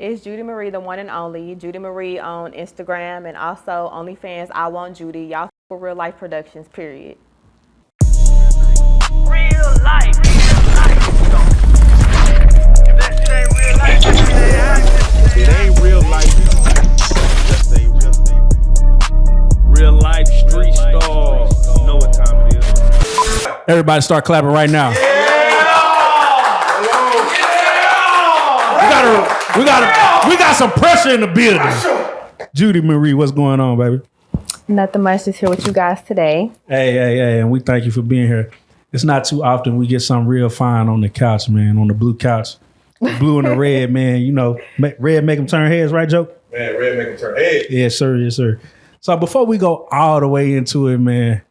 It's Judy Marie, the one and only. Judy Marie on Instagram and also OnlyFans. I Want Judy. Y'all for Real Life Productions, period. Real life. If that shit ain't real life, it ain't real life. Just say real life street stars. You know what time it is. Everybody start clapping right now. We got some pressure in the building. Judy Marie, what's going on, baby? Nothing much, just here with you guys today. Hey, and we thank you for being here. It's not too often we get something real fine on the couch, man, on the blue couch. The blue and the red, man, you know, red make them turn heads, right, Joe? Man, red make them turn heads. Yes, sir, yes, sir. So before we go all the way into it, man,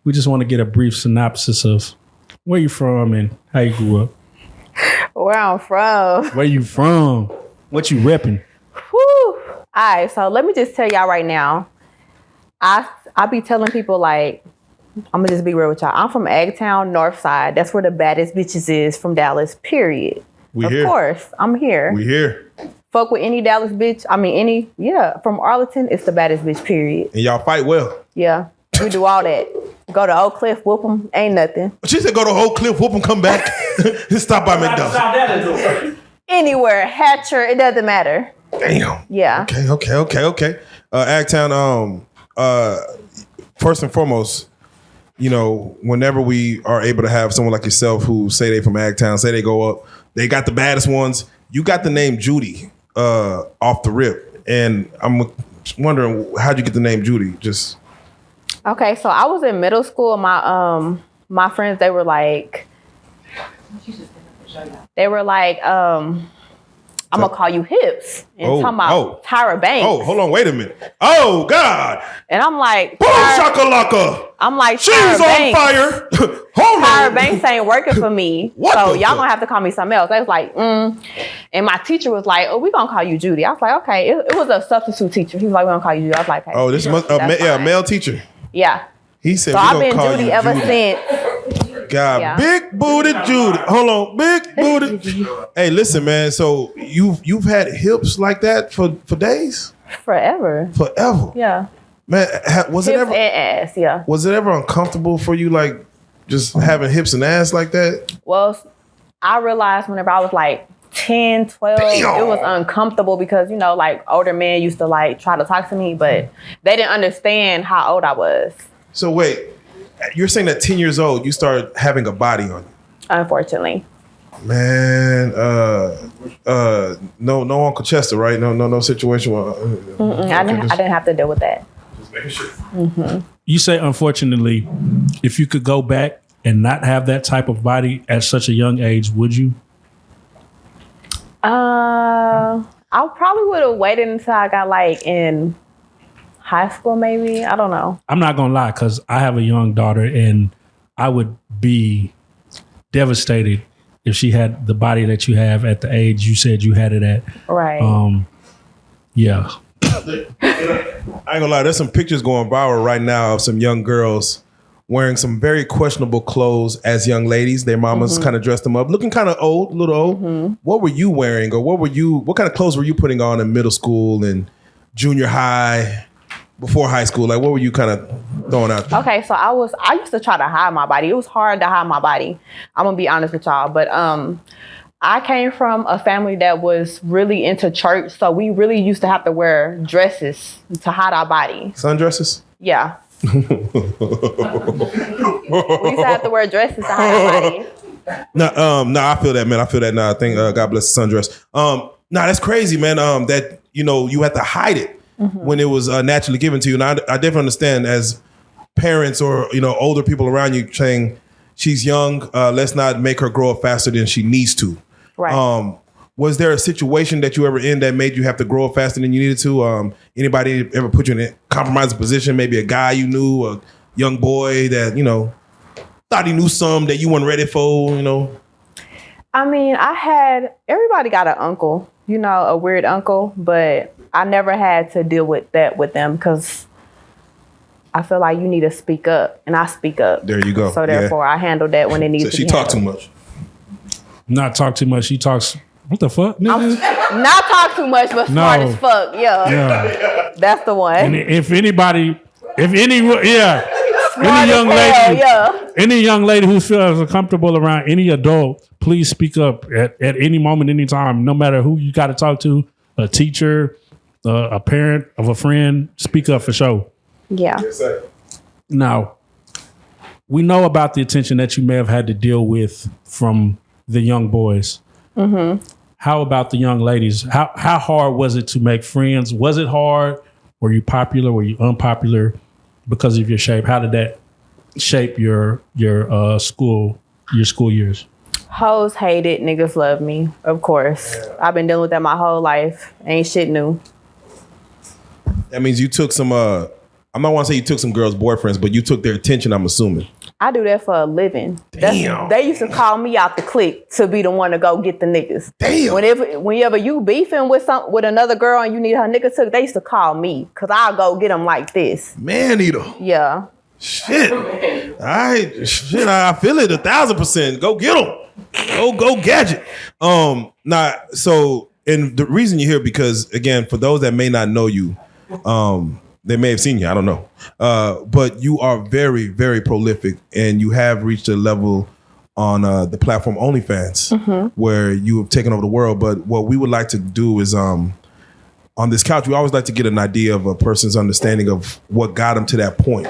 we just want to get a brief synopsis of where you from and how you grew up. Where I'm from. Where you from? What you repping? Whew. All right, so let me just tell y'all right now. I be telling people, like, I'm gonna just be real with y'all. I'm from Eggtown, North Side. That's where the baddest bitches is from Dallas, period. We of here. course, I'm here. We here. Fuck with any Dallas bitch. I mean, from Arlington, it's the baddest bitch, period. And y'all fight well. Yeah, we do all that. Go to Oak Cliff, whoop them, ain't nothing. She said go to Oak Cliff, whoop them, come back. Stop by McDonald's. Anywhere, Hatcher, it doesn't matter. Damn. Yeah. Okay. Agtown, first and foremost, you know, whenever we are able to have someone like yourself who say they from Agtown, say they go up, they got the baddest ones. You got the name Judy off the rip. And I'm wondering, how'd you get the name Judy? Just... Okay, so I was in middle school. My friends, they were like, I'm gonna call you Hips and talking about Tyra Banks. Oh, hold on, wait a minute. Oh God! And I'm like, boom shakalaka. I'm like, she's Tyra on Banks. fire. Hold Tyra on. Banks ain't working for me, so y'all gonna have to call me something else. They was like, And my teacher was like, oh, we gonna call you Judy. I was like, okay. It was a substitute teacher. He was like, we gonna call you Judy. I was like, hey. Oh, this must a male teacher. Yeah. He said, so I've been Judy ever since. God, yeah. Big booty Judy. Hold on, big booty. Hey, listen, man. So you've had hips like that for days? Forever. Yeah. Man, was hips it ever and ass? Yeah. Was it ever uncomfortable for you, like just having hips and ass like that? Well, I realized whenever I was like 10, 12, it was uncomfortable because, you know, like older men used to like try to talk to me, but they didn't understand how old I was. So wait, you're saying that 10 years old, you started having a body on you? Unfortunately. Man, no Uncle Chester, right? No situation. I didn't have to deal with that. Just making sure. Mm-hmm. You say, unfortunately, if you could go back and not have that type of body at such a young age, would you? I probably would have waited until I got like in high school, maybe. I don't know. I'm not gonna lie, because I have a young daughter, and I would be devastated if she had the body that you have at the age you said you had it at. Right. Yeah. I ain't gonna lie, there's some pictures going viral right now of some young girls wearing some very questionable clothes as young ladies. Their mamas kind of dressed them up, looking kind of old, a little old. What were you wearing, or what kind of clothes were you putting on in middle school and junior high, before high school? Like, what were you kind of throwing out there? Okay, so I used to try to hide my body. It was hard to hide my body. I'm gonna be honest with y'all, but I came from a family that was really into church, so we really used to have to wear dresses to hide our body. Sundresses? Yeah. We used to have to wear dresses to hide our body. No, I feel that, man. I feel that now. I think God bless the sundress. That's crazy, man. That you had to hide it when it was naturally given to you. And I definitely understand as parents or older people around you saying she's young. Let's not make her grow up faster than she needs to. Right. Was there a situation that you ever in that made you have to grow up faster than you needed to? Anybody ever put you in a compromising position? Maybe a guy you knew, a young boy that thought he knew something that you weren't ready for. I mean, everybody got an uncle, a weird uncle, but I never had to deal with that with them because I feel like you need to speak up, and I speak up. There you go. So therefore, I handled that when it needs to be handled. She talked too much. Not talk too much. She talks. What the fuck? No, Not talk too much, but smart No. as fuck. Yeah. Yeah. That's the one. And any Smart young as hell, lady, yeah. any young lady who feels comfortable around any adult, please speak up at any moment, any time, no matter who you got to talk to, a teacher, a parent of a friend, speak up for sure. Yeah. Now, we know about the attention that you may have had to deal with from the young boys. Mm-hmm. How about the young ladies? How hard was it to make friends? Was it hard? Were you popular? Were you unpopular because of your shape? How did that shape your school years? Hoes hate it, niggas love me, of course. I've been dealing with that my whole life. Ain't shit new. That means you took some. I'm not want to say you took some girls' boyfriends, but you took their attention. I'm assuming. I do that for a living. Damn. They used to call me out the clique to be the one to go get the niggas. Damn. Whenever you beefing with another girl and you need her nigga took, they used to call me because I'll go get them like this. Man eater. Yeah. Shit. All right. Shit. I feel it 1,000%. Go get them. Go gadget. So, and the reason you're here because again, for those that may not know you, they may have seen you. I don't know. But you are very, very prolific, and you have reached a level on the platform OnlyFans where you have taken over the world. But what we would like to do is on this couch, we always like to get an idea of a person's understanding of what got them to that point.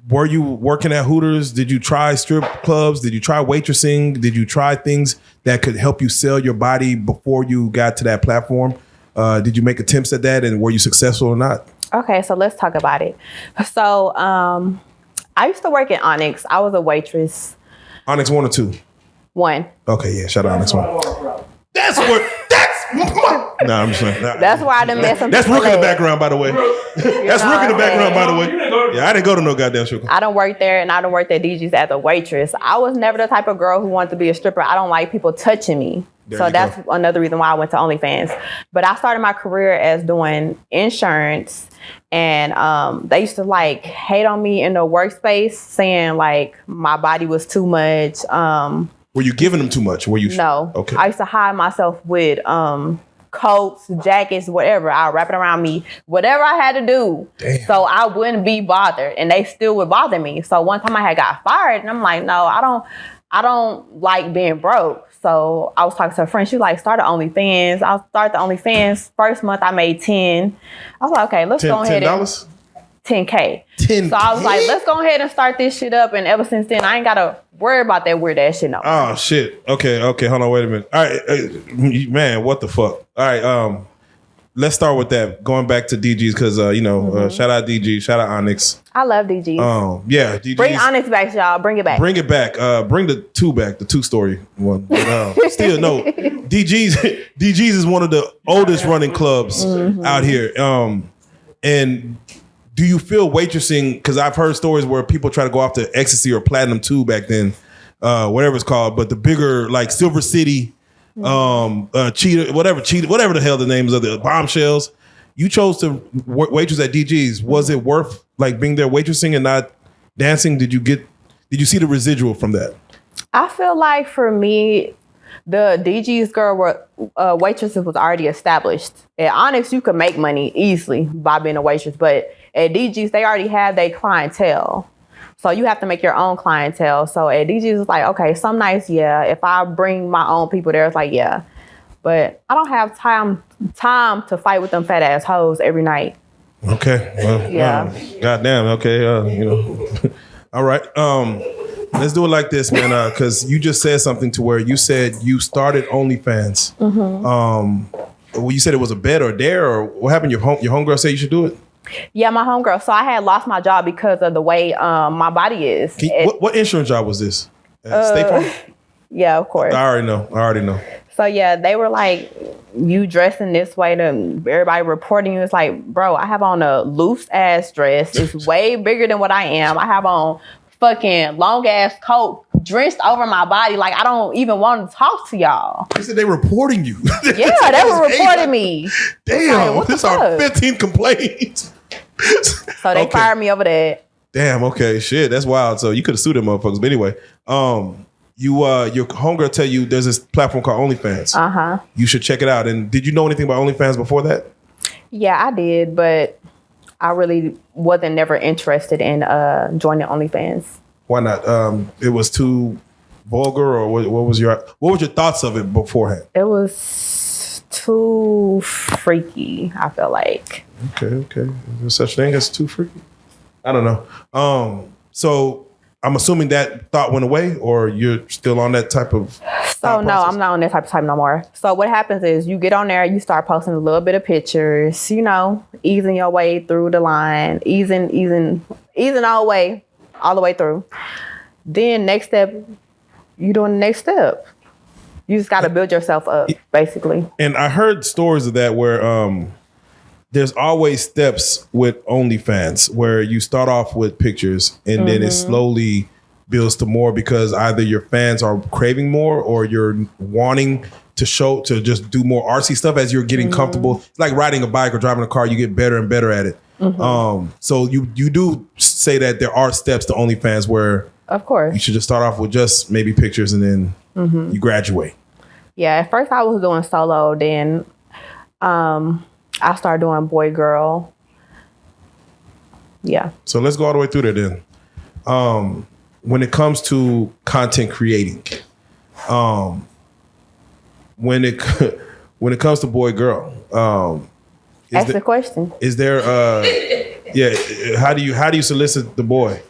Were you working at Hooters? Did you try strip clubs? Did you try waitressing? Did you try things that could help you sell your body before you got to that platform? Did you make attempts at that, and were you successful or not? Okay, so let's talk about it. So I used to work at Onyx. I was a waitress. Onyx 1 or 2? 1. Okay, yeah, shout out Onyx 1. That's I'm just saying. That's why I done met some That's people Rook in the background, by the way. That's Rook in the background, by the way. Yeah, I didn't go to no goddamn strip club. I done worked there, and I done worked at DG's as a waitress. I was never the type of girl who wanted to be a stripper. I don't like people touching me. So that's another reason why I went to OnlyFans. But I started my career as doing insurance, and they used to like hate on me in the workspace, saying like my body was too much. Were you giving them too much? Were you? No. Okay. I used to hide myself with coats, jackets, whatever. I'll wrap it around me, whatever I had to do. Damn. So I wouldn't be bothered, and they still would bother me. So one time I had got fired, and I'm like, no, I don't like being broke. So I was talking to a friend. She was like, start an OnlyFans. I'll start the OnlyFans. First month I made 10. I was like, okay, let's go ahead and $10? 10K. 10K? So I was like, let's go ahead and start this shit up. And ever since then, I ain't got to worry about that weird ass shit no more. Oh, shit. Okay. Hold on. Wait a minute. All right. Man, what the fuck? All right. Let's start with that. Going back to DG's because, shout out DG, shout out Onyx. I love DG. Yeah. DG's. Bring Onyx back, y'all. Bring it back. Bring it back. Bring the 2 back, the 2-story one. But, still, no. DG's is one of the oldest running clubs out here. And do you feel waitressing? Because I've heard stories where people try to go off to Ecstasy or Platinum 2 back then, whatever it's called, but the bigger like Silver City, Cheetah, whatever the hell the names of the Bombshells. You chose to waitress at DG's. Was it worth like being there waitressing and not dancing? Did you see the residual from that? I feel like for me, the DG's waitresses was already established. At Onyx, you could make money easily by being a waitress, but at DG's, they already have their clientele. So you have to make your own clientele. So at DG's, it's like, okay, some nights, yeah. If I bring my own people there, it's like, yeah. But I don't have time to fight with them fat ass hoes every night. Okay. Well, yeah. Goddamn. Okay. All right. Let's do it like this, man. Because you just said something to where you said you started OnlyFans. Well, you said it was a bet or a dare, or what happened? Your homegirl said you should do it. Yeah, my homegirl. So I had lost my job because of the way my body is. What insurance job was this? State Farm? Yeah, of course. I already know. So yeah, they were like, you dressing this way to everybody reporting you. It's like, bro, I have on a loose ass dress. It's way bigger than what I am. I have on fucking long ass coat drenched over my body. Like, I don't even want to talk to y'all. They said they reporting you. Yeah, they were reporting me. Damn, like, this our 15th complaint. So they fired me over that. Damn, okay, shit, that's wild. So you could have sued them motherfuckers. But anyway, your homegirl tell you there's this platform called OnlyFans. You should check it out. And did you know anything about OnlyFans before that? Yeah, I did, but I really wasn't never interested in joining OnlyFans. Why not? It was too vulgar, or what was your thoughts of it beforehand? It was too freaky, I feel like. Okay. Is there such thing as too freaky? I don't know. So I'm assuming that thought went away, or you're still on that type of... So no, I'm not on that type no more. So what happens is you get on there, you start posting a little bit of pictures, easing your way through the line, easing all the way through. Then next step, you doing the next step. You just got to build yourself up, basically. And I heard stories of that where there's always steps with OnlyFans where you start off with pictures and then it slowly builds to more because either your fans are craving more or you're wanting to just do more artsy stuff as you're getting comfortable. It's like riding a bike or driving a car, you get better and better at it. So you do say that there are steps to OnlyFans where of course you should just start off with just maybe pictures and then you graduate. Yeah, at first I was doing solo, then I started doing boy girl. Yeah. So let's go all the way through there then. When it comes to content creating, when it comes to boy girl, ask the question. Is there how do you solicit the boy?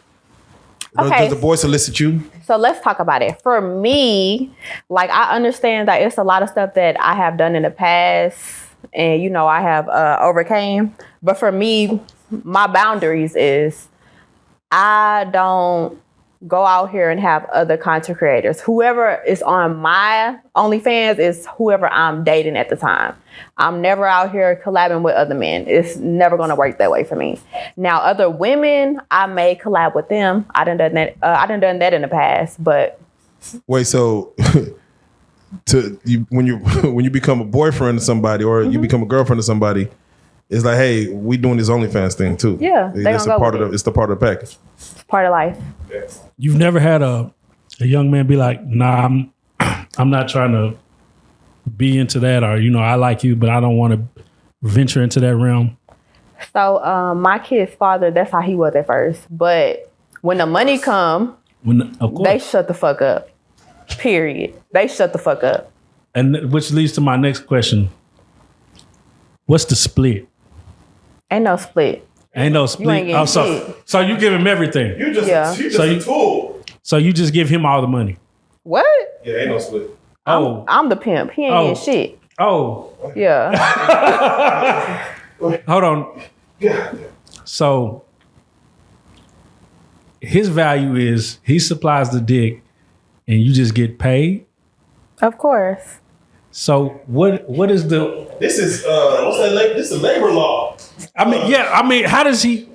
Okay. Does the boy solicit you? So let's talk about it. For me, like I understand that it's a lot of stuff that I have done in the past and I have overcame. But for me, my boundaries is I don't go out here and have other content creators. Whoever is on my OnlyFans is whoever I'm dating at the time. I'm never out here collabing with other men. It's never going to work that way for me. Now, other women, I may collab with them. I done done that in the past, but wait. So, when you become a boyfriend of somebody or you become a girlfriend of somebody, it's like, hey, we doing this OnlyFans thing too. Yeah, it's the part of the package. It's part of life. You've never had a young man be like, nah, I'm not trying to be into that, or I like you, but I don't want to venture into that realm. So my kid's father, that's how he was at first. But when the money come, they shut the fuck up. Period. They shut the fuck up. And which leads to my next question. What's the split? Ain't no split. Ain't no split. You ain't getting shit. So you give him everything. You just a tool. So you just give him all the money. What? Yeah, ain't no split. I'm the pimp. He ain't getting shit. Oh. Yeah. Hold on. So his value is he supplies the dick and you just get paid? Of course. So what is the... This is, what's that? This is labor law. How does he...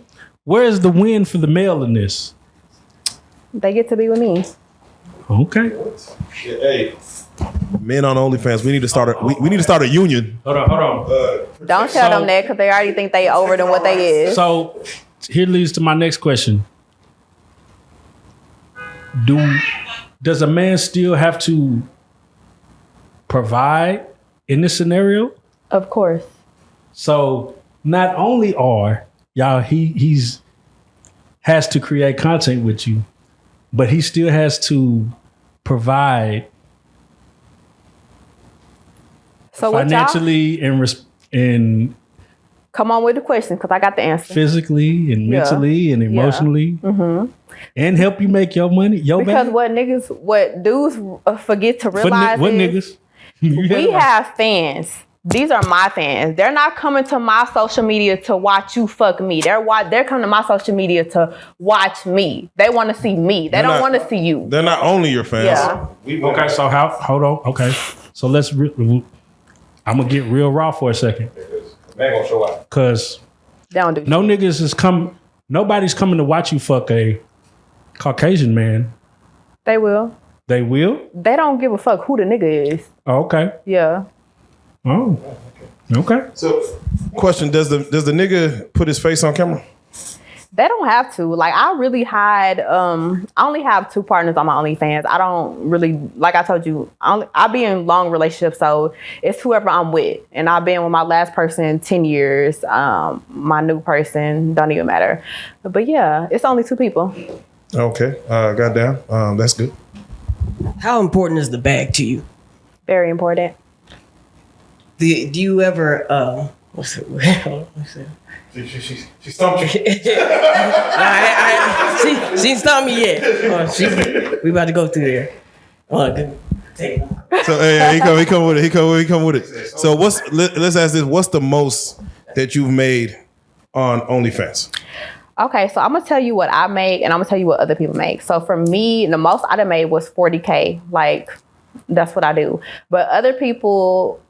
Where is the win for the male in this? They get to be with me. Okay. Hey, men on OnlyFans, we need to start a union. Hold on. Don't tell them that because they already think they over than what they is. So here leads to my next question. Does a man still have to provide in this scenario? Of course. So not only are y'all he's has to create content with you, but he still has to provide financially and come on with the question because I got the answer. Physically and mentally and emotionally, and help you make your money. Because what dudes forget to realize what is niggas? We have fans. These are my fans. They're not coming to my social media to watch you fuck me. They're coming to my social media to watch me. They want to see me. They don't want to see you. They're not only your fans. Yeah. Okay, so hold on. Okay, so let's. I'm gonna get real raw for a second. They gonna show out. Cause nobody's coming to watch you fuck a Caucasian man. They will. They will? They don't give a fuck who the nigga is. Oh, okay. Yeah. Oh. Okay. So question, does the nigga put his face on camera? They don't have to. Like, I really hide. I only have 2 partners on my OnlyFans. I don't really, like I told you, I be in long relationships, so it's whoever I'm with. And I've been with my last person 10 years. My new person don't even matter. But yeah, it's only 2 people. Okay, goddamn, that's good. How important is the bag to you? Very important. Do you ever what's it? She stumped you. She ain't stopped me yet. We about to go through there. Take it. So hey, he come with it. He come with it. So let's ask this: what's the most that you've made on OnlyFans? Okay, so I'm gonna tell you what I make, and I'm gonna tell you what other people make. So for me, the most I done made was $40K. Like, that's what I do. But other people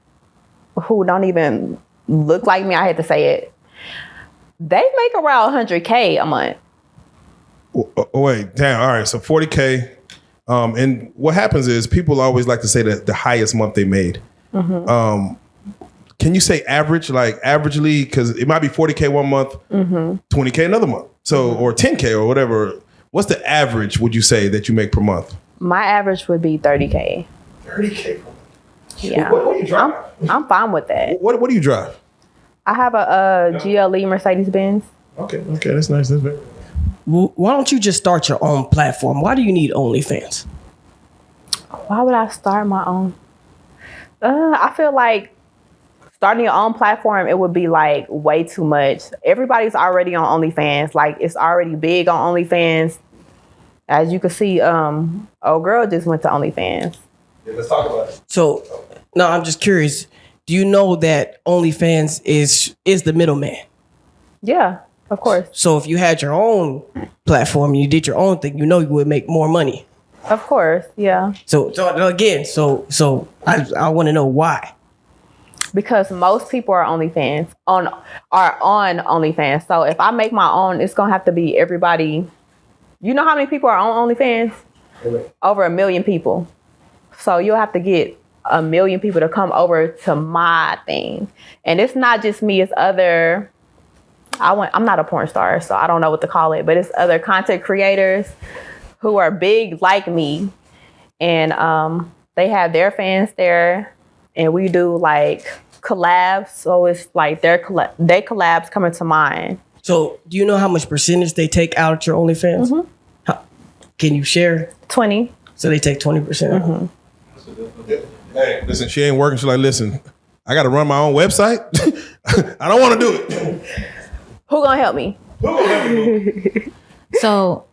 who don't even look like me, I had to say it, they make around $100K a month. Oh, wait, damn. All right, so $40K. And what happens is people always like to say that the highest month they made. Mm-hmm. Can you say average, like averagely? Because it might be $40K one month, mm-hmm. $20K another month. So, or $10K or whatever. What's the average, would you say, that you make per month? My average would be $30K. 30K per month. Yeah. What do you drive? I'm fine with that. What do you drive? I have a GLE Mercedes-Benz. Okay, that's nice. That's very. Well, why don't you just start your own platform? Why do you need OnlyFans? Why would I start my own? I feel like starting your own platform, it would be like way too much. Everybody's already on OnlyFans. Like, it's already big on OnlyFans. As you can see, old girl just went to OnlyFans. Yeah, let's talk about it. So, no, I'm just curious. Do you know that OnlyFans is the middleman? Yeah, of course. So if you had your own platform, you did your own thing, you know you would make more money. Of course, yeah. So again, I want to know why. Because most people are on OnlyFans. So if I make my own, it's gonna have to be everybody. You know how many people are on OnlyFans? Over 1 million people. So you'll have to get 1 million people to come over to my thing. And it's not just me, it's other, I'm not a porn star, so I don't know what to call it, but it's other content creators who are big like me. And they have their fans there, and we do like collabs. So it's like they collabs coming to mine. So do you know how much percentage they take out at your OnlyFans? Mm-hmm. Can you share? 20. So they take 20%. Mm-hmm. Hey, listen, she ain't working. She's like, listen, I got to run my own website. I don't want to do it. Who gonna help me? So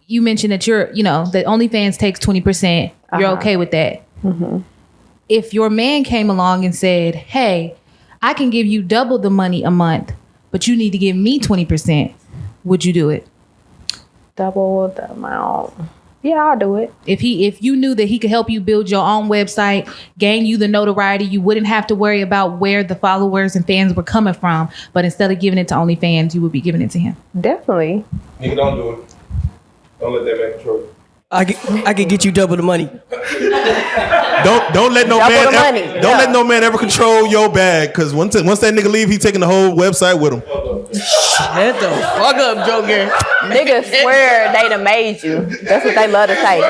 you mentioned that the OnlyFans takes 20%. You're okay with that. Mm-hmm. If your man came along and said, hey, I can give you double the money a month, but you need to give me 20%, would you do it? Double the amount. Yeah, I'll do it. If you knew that he could help you build your own website, gain you the notoriety, you wouldn't have to worry about where the followers and fans were coming from. But instead of giving it to OnlyFans, you would be giving it to him. Definitely. Nigga, don't do it. Don't let that man control you. I could get you double the money. Don't let no let no man ever control your bag, because once that nigga leave, he taking the whole website with him. Shut the fuck up, Joker. Niggas swear they done made you. That's what they love to say.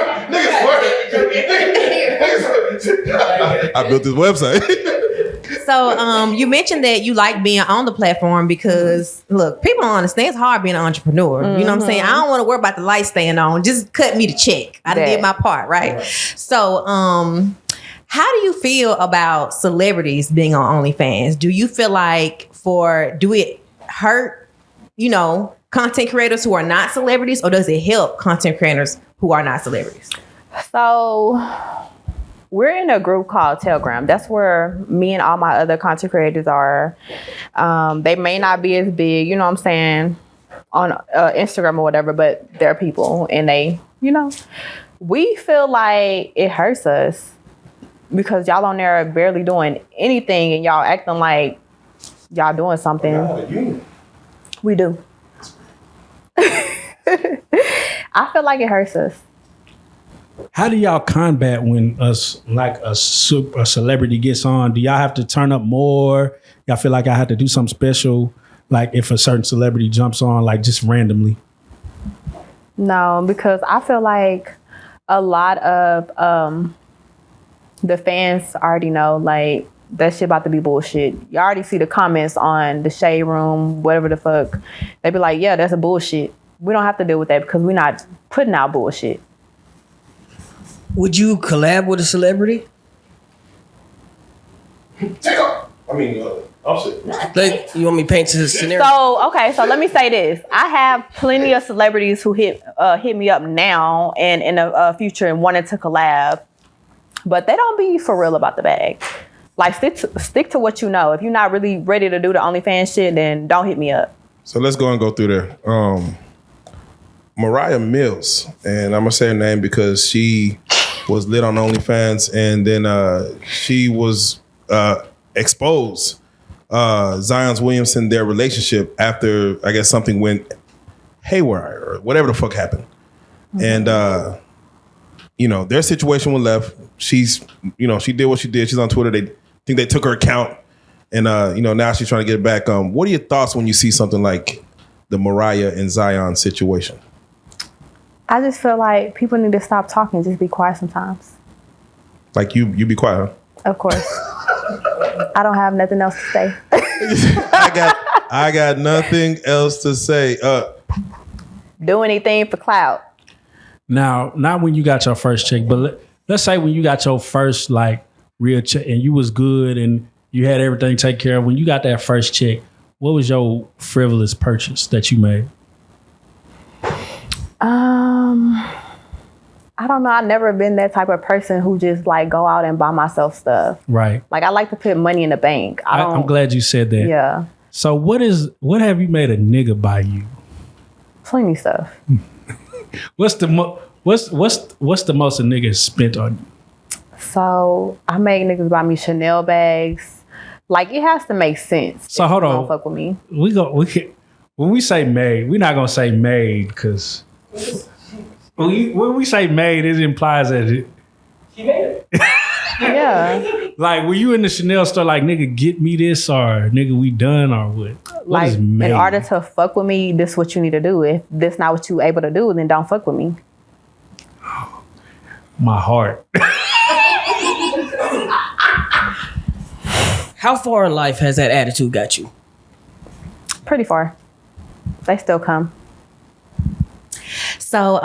I built this website. So you mentioned that you like being on the platform because, look, people don't understand it's hard being an entrepreneur. Mm-hmm. You know what I'm saying? I don't want to worry about the light staying on. Just cut me the check. I did my part, right? So how do you feel about celebrities being on OnlyFans? Do you feel like do it hurt, content creators who are not celebrities, or does it help content creators who are not celebrities? So we're in a group called Telegram. That's where me and all my other content creators are. They may not be as big, you know what I'm saying, on Instagram or whatever, but they're people, and they, we feel like it hurts us because y'all on there are barely doing anything and y'all acting like y'all doing something. We do. I feel like it hurts us. How do y'all combat when a celebrity gets on? Do y'all have to turn up more? Y'all feel like I have to do something special? Like if a certain celebrity jumps on, like just randomly. No, because I feel like a lot of the fans already know, like, that shit about to be bullshit. You already see the comments on the Shade Room, whatever the fuck. They be like, yeah, that's a bullshit. We don't have to deal with that because we're not putting out bullshit. Would you collab with a celebrity? Like, you want me to paint a scenario? So, okay, so let me say this. I have plenty of celebrities who hit me up now and in the future and wanted to collab, but they don't be for real about the bag. Like, stick to what you know. If you're not really ready to do the OnlyFans shit, then don't hit me up. So let's go through there. Moriah Mills, and I'm gonna say her name because she was lit on OnlyFans, and then she was exposed Zion's Williamson, their relationship after I guess something went haywire or whatever the fuck happened. Mm-hmm. And their situation was left. She's she did what she did. She's on Twitter. They think they took her account, and now she's trying to get it back. What are your thoughts when you see something like the Moriah and Zion situation? I just feel like people need to stop talking, just be quiet sometimes. Like you be quiet, huh? Of course. I don't have nothing else to say. I got nothing else to say. Do anything for clout. Now, not when you got your first check, but let's say when you got your first like real check and you was good and you had everything taken care of. When you got that first check, what was your frivolous purchase that you made? I don't know. I've never been that type of person who just like go out and buy myself stuff. Right. Like I like to put money in the bank. I'm glad you said that. Yeah. So what have you made a nigga buy you? Plenty stuff. What's the most a nigga spent on you? So I make niggas buy me Chanel bags. Like it has to make sense. So hold on. Don't fuck with me. When we say made, we're not gonna say made because when we say made, it implies that She made it. Yeah. Like, were you in the Chanel store like, nigga, get me this, or nigga, we done, or what? What like, is made? in order to fuck with me, this is what you need to do. If this not what you able to do, then don't fuck with me. My heart. How far in life has that attitude got you? Pretty far. They still come. So,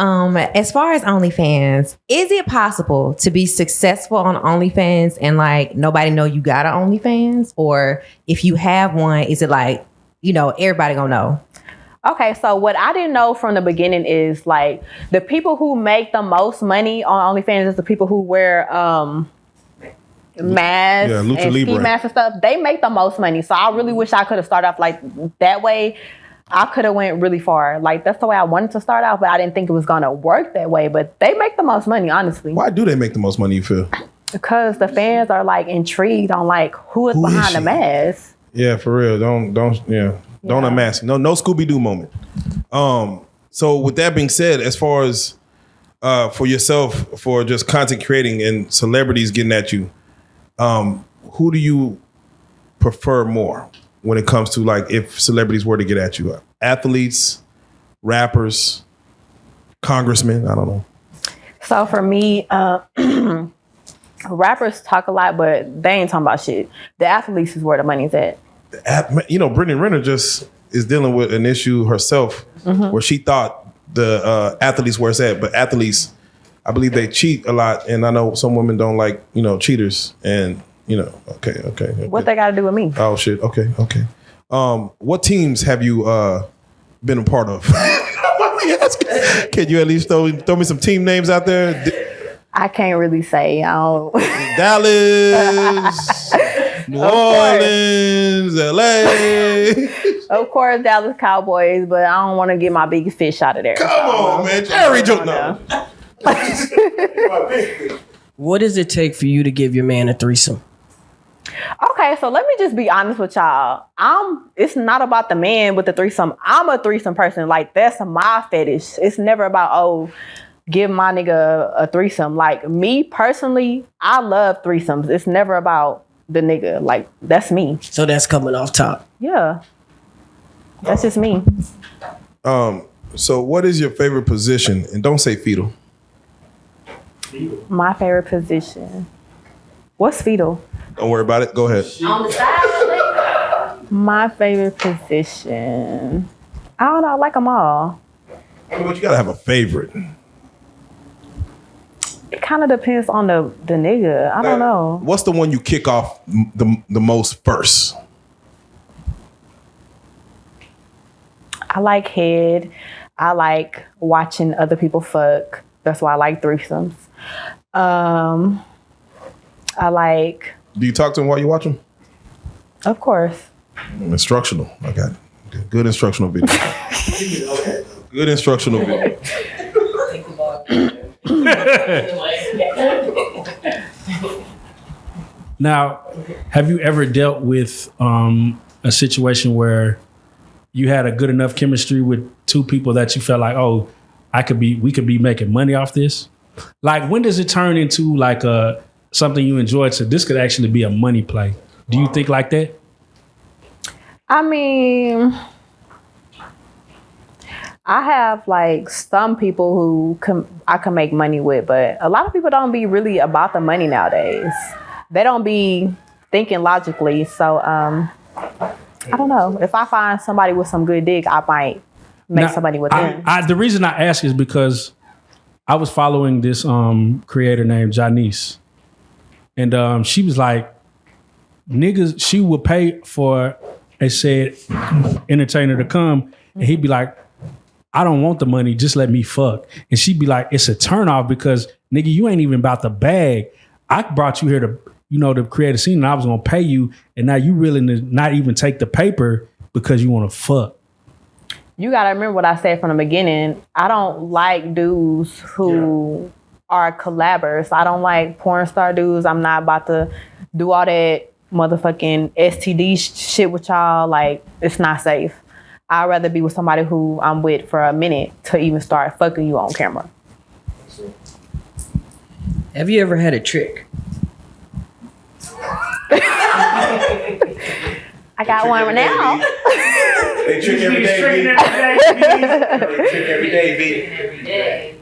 as far as OnlyFans, is it possible to be successful on OnlyFans and like nobody know you got an OnlyFans? Or if you have one, is it like, everybody gonna know? Okay, so what I didn't know from the beginning is like the people who make the most money on OnlyFans is the people who wear masks and ski masks and stuff. They make the most money. So I really wish I could have started off like that way. I could have went really far. Like that's the way I wanted to start out, but I didn't think it was gonna work that way. But they make the most money, honestly. Why do they make the most money, you feel? Because the fans are like intrigued on like who is behind the mask. Yeah, for real. Don't unmask. No Scooby-Doo moment. So with that being said, as far as for yourself, for just content creating and celebrities getting at you, who do you prefer more when it comes to like if celebrities were to get at you? Athletes, rappers, congressmen, I don't know. So for me, rappers talk a lot, but they ain't talking about shit. The athletes is where the money's at. Brittany Renner just is dealing with an issue herself where she thought the athletes where it's at, but athletes, I believe they cheat a lot, and I know some women don't like, cheaters, and okay. What they got to do with me? Oh shit. Okay. What teams have you been a part of? Can you at least throw me some team names out there? I can't really say. Dallas, New Orleans, LA. Of course, Dallas Cowboys, but I don't want to get my big fish out of there. Come on, man. Jerry joke. No. What does it take for you to give your man a threesome? Okay, so let me just be honest with y'all. It's not about the man with the threesome. I'm a threesome person. Like, that's my fetish. It's never about, give my nigga a threesome. Like, me personally, I love threesomes. It's never about the nigga. Like, that's me. So that's coming off top. Yeah. That's just me. So what is your favorite position? And don't say fetal. My favorite position. What's fetal? Don't worry about it. Go ahead. On the side. My favorite position. I don't know. I like them all. But you gotta have a favorite. It kind of depends on the nigga. I don't know. What's the one you kick off the most first? I like head. I like watching other people fuck. That's why I like threesomes. I like. Do you talk to him while you watch him? Of course. Instructional. I got it. Good instructional video. Good instructional video. Now, have you ever dealt with a situation where you had a good enough chemistry with two people that you felt like, oh, we could be making money off this? Like, when does it turn into like something you enjoy to this could actually be a money play? Do you think like that? I mean, I have like some people who I can make money with, but a lot of people don't be really about the money nowadays. They don't be thinking logically. So I don't know. If I find somebody with some good dick, I might make somebody with them. The reason I ask is because I was following this creator named Judyyy, and she was like, niggas, she would pay for a said entertainer to come, and he'd be like, I don't want the money, just let me fuck. And she'd be like, it's a turnoff because nigga, you ain't even about the bag. I brought you here to, to create a scene, and I was gonna pay you, and now you really not even take the paper because you want to fuck. You gotta remember what I said from the beginning. I don't like dudes who are collabers. I don't like porn star dudes. I'm not about to do all that motherfucking STD shit with y'all. Like, it's not safe. I'd rather be with somebody who I'm with for a minute to even start fucking you on camera. Have you ever had a trick? I got one now. They trick every day, They trick every day,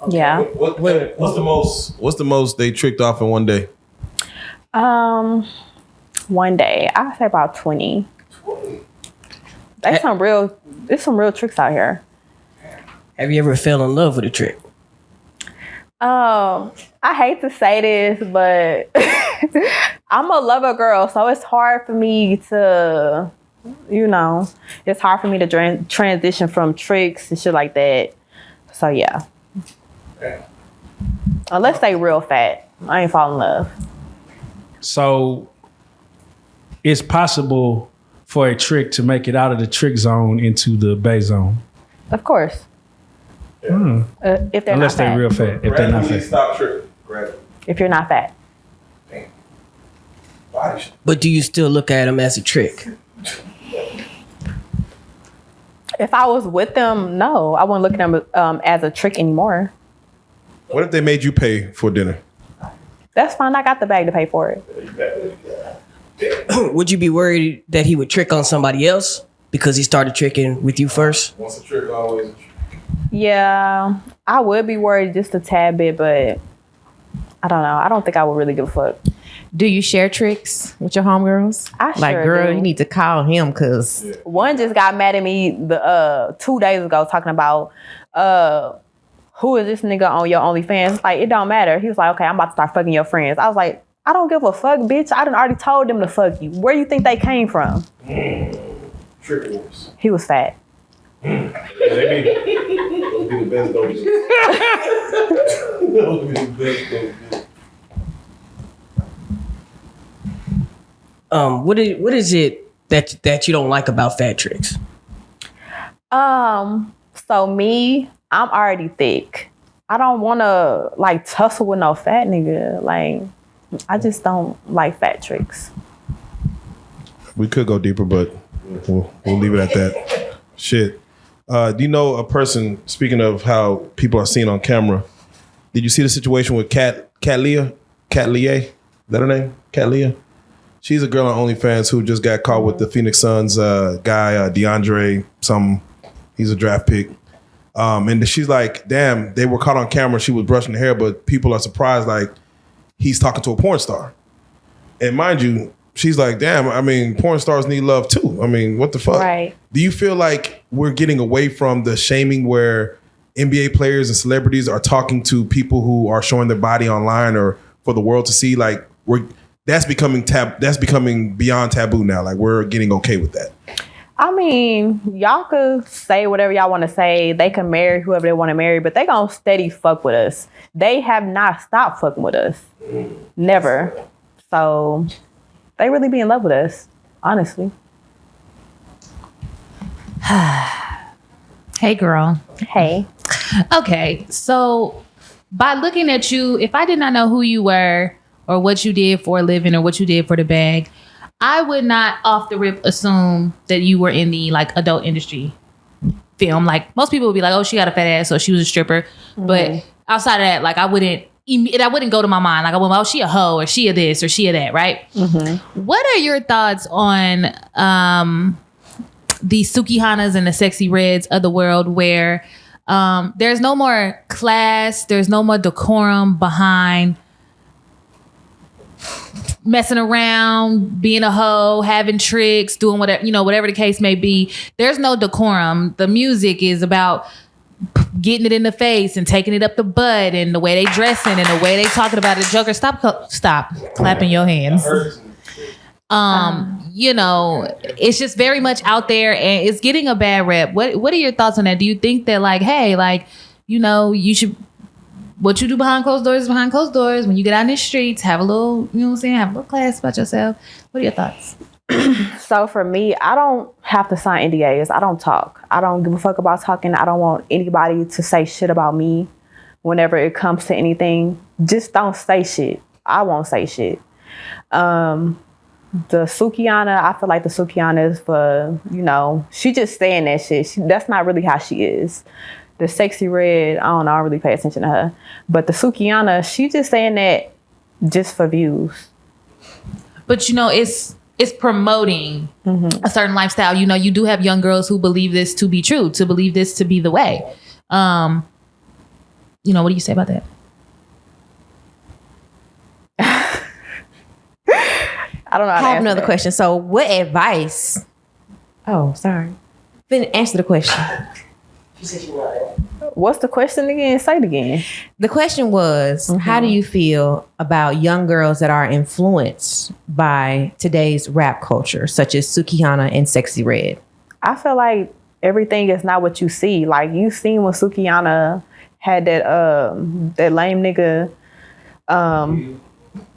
Okay. Yeah. What's the most they tricked off in one day? One day, I'd say about 20. There's some real tricks out here. Have you ever fell in love with a trick? I hate to say this, but I'm a lover girl, so it's hard for me to, it's hard for me to transition from tricks and shit like that. So yeah. Unless they real fat, I ain't fall in love. So it's possible for a trick to make it out of the trick zone into the bay zone. Of course. If they're Unless not fat. they're real fat. If they're not fat. Stop tricking. If you're not fat. But do you still look at them as a trick? If I was with them, no, I wouldn't look at them as a trick anymore. What if they made you pay for dinner? That's fine. I got the bag to pay for it. Would you be worried that he would trick on somebody else because he started tricking with you first? Once a trick, always a trick. Yeah, I would be worried just a tad bit, but I don't know. I don't think I would really give a fuck. Do you share tricks with your homegirls? I like, sure girl, do. you need to call him because One just got mad at me 2 days ago talking about who is this nigga on your OnlyFans? Like, it don't matter. He was like, okay, I'm about to start fucking your friends. I was like, I don't give a fuck, bitch. I done already told them to fuck you. Where you think they came from? Trick wars. He was fat. They be the best though. Those be the best though. What is it that you don't like about fat tricks? So me, I'm already thick. I don't want to like tussle with no fat nigga. Like, I just don't like fat tricks. We could go deeper, but we'll leave it at that. Shit. Do you know a person, speaking of how people are seen on camera, did you see the situation with Cat Leah? Cat Leah? Is that her name? Cat Leah? She's a girl on OnlyFans who just got caught with the Phoenix Suns guy, DeAndre. He's a draft pick. And she's like, damn, they were caught on camera. She was brushing her hair, but people are surprised, like, he's talking to a porn star. And mind you, she's like, damn, I mean, porn stars need love too. I mean, what the fuck? Right. Do you feel like we're getting away from the shaming where NBA players and celebrities are talking to people who are showing their body online or for the world to see? Like, that's becoming beyond taboo now. Like, we're getting okay with that. I mean, y'all could say whatever y'all want to say. They can marry whoever they want to marry, but they gonna steady fuck with us. They have not stopped fucking with us. Never. So they really be in love with us, honestly. Hey, girl. Hey. Okay, so by looking at you, if I did not know who you were or what you did for a living or what you did for the bag, I would not off the rip assume that you were in the like adult industry film. Like most people would be like, oh, she got a fat ass, so she was a stripper. Mm-hmm. But outside of that, like I wouldn't go to my mind. Like I wouldn't, oh, she a hoe or she a this or she a that, right? Mm-hmm. What are your thoughts on the Sukihanas and the Sexyy Reds of the world where there's no more class, there's no more decorum behind messing around, being a hoe, having tricks, doing whatever, whatever the case may be. There's no decorum. The music is about getting it in the face and taking it up the butt and the way they dressing and the way they talking about it. Joker, stop clapping your hands. It's just very much out there and it's getting a bad rep. What are your thoughts on that? Do you think that like, hey, like, you should, what you do behind closed doors is behind closed doors. When you get out in the streets, have a little, have a little class about yourself. What are your thoughts? So for me, I don't have to sign NDAs. I don't talk. I don't give a fuck about talking. I don't want anybody to say shit about me whenever it comes to anything. Just don't say shit. I won't say shit. The Sukihana, I feel like the Sukihana is for, she just saying that shit. That's not really how she is. The Sexyy Red, I don't know, I don't really pay attention to her. But the Sukihana, she just saying that just for views. But it's promoting a certain lifestyle. You do have young girls who believe this to be true, to believe this to be the way. What do you say about that? I don't know. I have another question. So what advice? Oh, sorry. Then answer the question. What's the question again? Say it again. The question was, how do you feel about young girls that are influenced by today's rap culture, such as Sukihana and Sexyy Red? I feel like everything is not what you see. Like you seen when Sukihana had that lame nigga.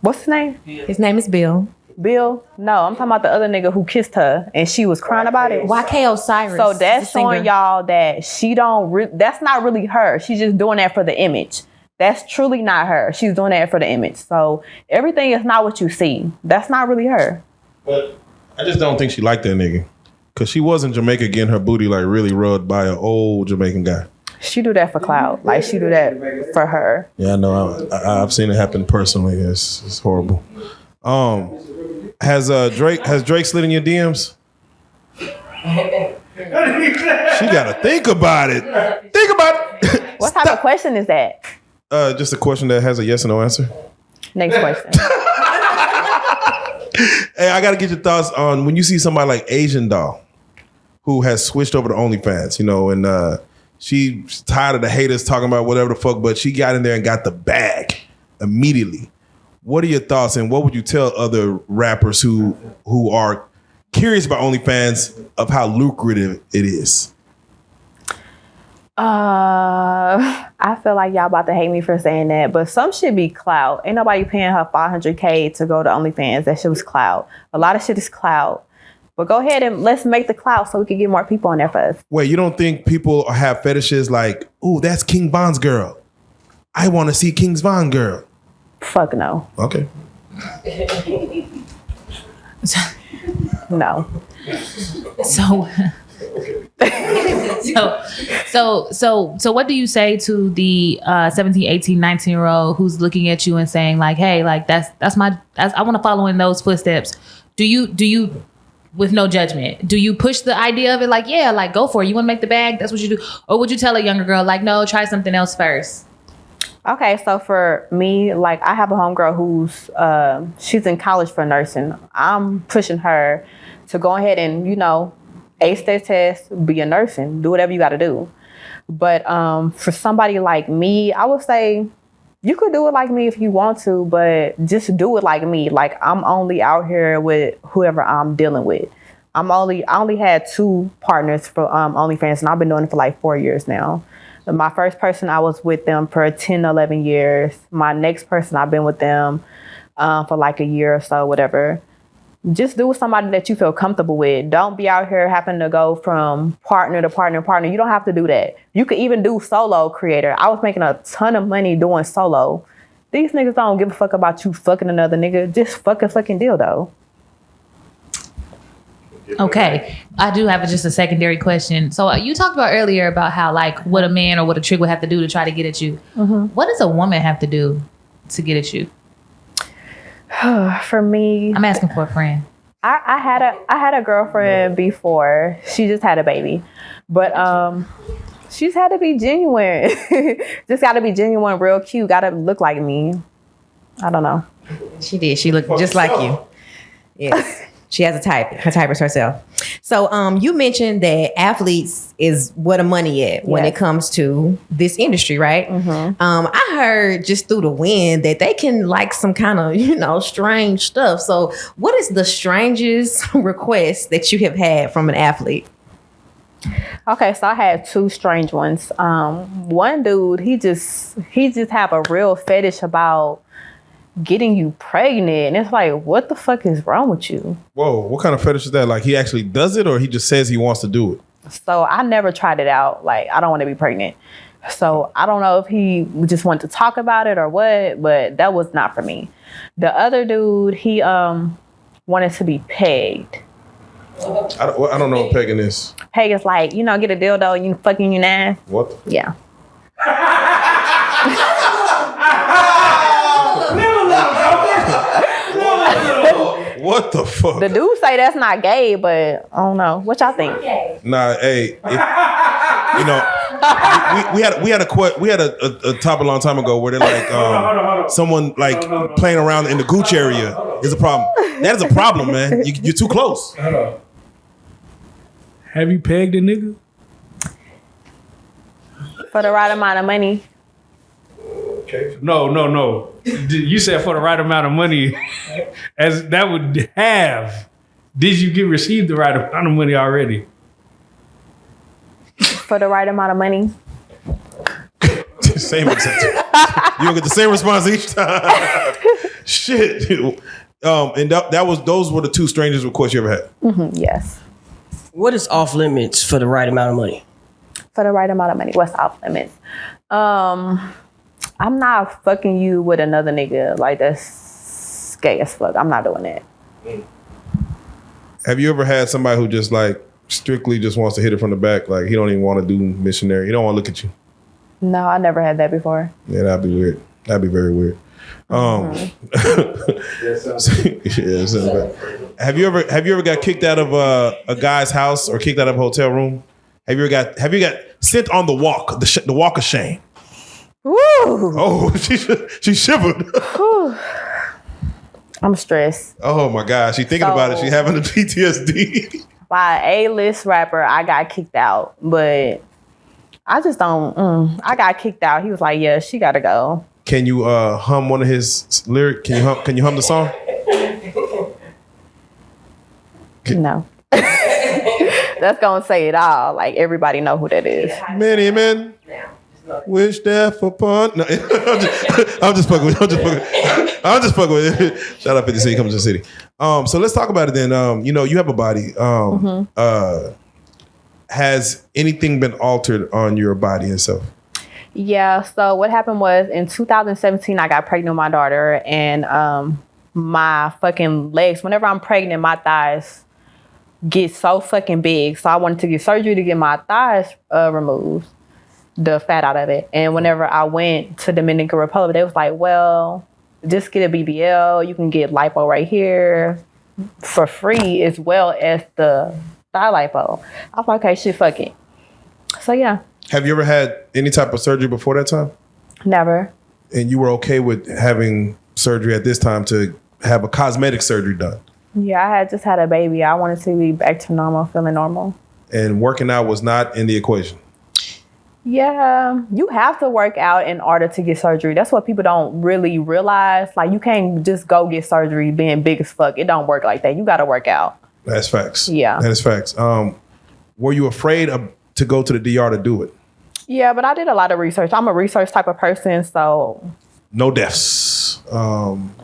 What's his name? His name is Bill. Bill? No, I'm talking about the other nigga who kissed her and she was crying about it. YK Osiris. So that's showing y'all that she that's not really her. She's just doing that for the image. That's truly not her. She's doing that for the image. So everything is not what you see. That's not really her. But I just don't think she liked that nigga. Because she was in Jamaica getting her booty like really rubbed by an old Jamaican guy. She do that for clout. Like she do that for her. Yeah, I know. I've seen it happen personally. It's horrible. Has Drake slid in your DMs? She gotta think about it. Think about it. What type of question is that? Just a question that has a yes or no answer. Next question. Hey, I gotta get your thoughts on when you see somebody like Asian Doll who has switched over to OnlyFans, and she's tired of the haters talking about whatever the fuck, but she got in there and got the bag immediately. What are your thoughts, and what would you tell other rappers who are curious about OnlyFans of how lucrative it is? I feel like y'all about to hate me for saying that, but some shit be clout. Ain't nobody paying her $500K to go to OnlyFans. That shit was clout. A lot of shit is clout. But go ahead and let's make the clout so we can get more people on there for us. Wait, you don't think people have fetishes like, ooh, that's King Von's girl. I want to see King Von girl. Fuck no. Okay. No. So So what do you say to the 17, 18, 19-year-old who's looking at you and saying like, hey, like that's I want to follow in those footsteps. Do you with no judgment, do you push the idea of it like, yeah, like go for it, you want to make the bag, that's what you do? Or would you tell a younger girl like, no, try something else first? Okay, so for me, like I have a homegirl who's she's in college for nursing. I'm pushing her to go ahead and, you know, ace that test, be a nurse and do whatever you got to do. But for somebody like me, I would say you could do it like me if you want to, but just do it like me. Like I'm only out here with whoever I'm dealing with. I only had 2 partners for OnlyFans, and I've been doing it for like 4 years now. My first person, I was with them for 10, 11 years. My next person, I've been with them for like a year or so, whatever. Just do with somebody that you feel comfortable with. Don't be out here having to go from partner to partner to partner. You don't have to do that. You could even do solo creator. I was making a ton of money doing solo. These niggas don't give a fuck about you fucking another nigga. Just fucking dildo. Okay, I do have just a secondary question. So you talked about earlier about how like what a man or what a chick would have to do to try to get at you. Mm-hmm. What does a woman have to do to get at you? For me, I'm asking for a friend. I had a girlfriend before. She just had a baby, but she's had to be genuine. Just got to be genuine, real cute. Got to look like me. I don't know. She did. She looked just like you. Yes. She has a type. Her type is herself. So you mentioned that athletes is where the money at when it comes to this industry, right? Mm-hmm. I heard just through the wind that they can like some kind of, you know, strange stuff. So what is the strangest request that you have had from an athlete? Okay, so I had 2 strange ones. One dude, he just have a real fetish about getting you pregnant, and it's like, what the fuck is wrong with you? Whoa, what kind of fetish is that? Like he actually does it, or he just says he wants to do it? So I never tried it out. Like I don't want to be pregnant. So I don't know if he just wanted to talk about it or what, but that was not for me. The other dude, he wanted to be pegged. I don't know what pegging is. Peg is like, you know, get a dildo and you fucking your ass. What? Yeah. What the fuck? The dude say that's not gay, but I don't know. What y'all think? Nah, hey, you know, we had a topic a long time ago where they're like someone like playing around in the gooch area is a problem. That is a problem, man. You're too close. Have you pegged a nigga? For the right amount of money. Okay. No. You said for the right amount of money, as that would have. Did you receive the right amount of money already? For the right amount of money. Same exact. You don't get the same response each time. Shit. And those were the 2 strangest requests you ever had. Mm-hmm, yes. What is off limits for the right amount of money? For the right amount of money, what's off limits? I'm not fucking you with another nigga. Like that's gay as fuck. I'm not doing that. Have you ever had somebody who just like strictly just wants to hit it from the back? Like he don't even want to do missionary. He don't want to look at you. No, I never had that before. Yeah, that'd be weird. That'd be very weird. Have you ever got kicked out of a guy's house or kicked out of a hotel room? Have you got sent on the walk, the walk of shame? Woo. Oh, she shivered. I'm stressed. Oh my gosh, she thinking about it. She having the PTSD. By an A-list rapper, I got kicked out, but I just don't. I got kicked out. He was like, "Yeah, she gotta go." Can you hum one of his lyrics? Can you hum the song? No. That's gonna say it all. Like everybody know who that is. Many men wish death upon. No, I'm just fucking with. I'm just fucking with it. Shout out 50 Cent, comes to the city. So let's talk about it then. You know, you have a body. Has anything been altered on your body itself? Yeah. So what happened was in 2017, I got pregnant with my daughter, and my fucking legs. Whenever I'm pregnant, my thighs get so fucking big. So I wanted to get surgery to get my thighs removed, the fat out of it. And whenever I went to Dominican Republic, they was like, well, just get a BBL. You can get lipo right here for free as well as the thigh lipo. I was like, okay, shit, fuck it. So yeah. Have you ever had any type of surgery before that time? Never. And you were okay with having surgery at this time to have a cosmetic surgery done? Yeah, I had just had a baby. I wanted to be back to normal, feeling normal. And working out was not in the equation? Yeah, you have to work out in order to get surgery. That's what people don't really realize. Like, you can't just go get surgery being big as fuck. It don't work like that. You got to work out. That's facts. Yeah. That is facts. Were you afraid to go to the DR to do it? Yeah, but I did a lot of research. I'm a research type of person, so... No deaths.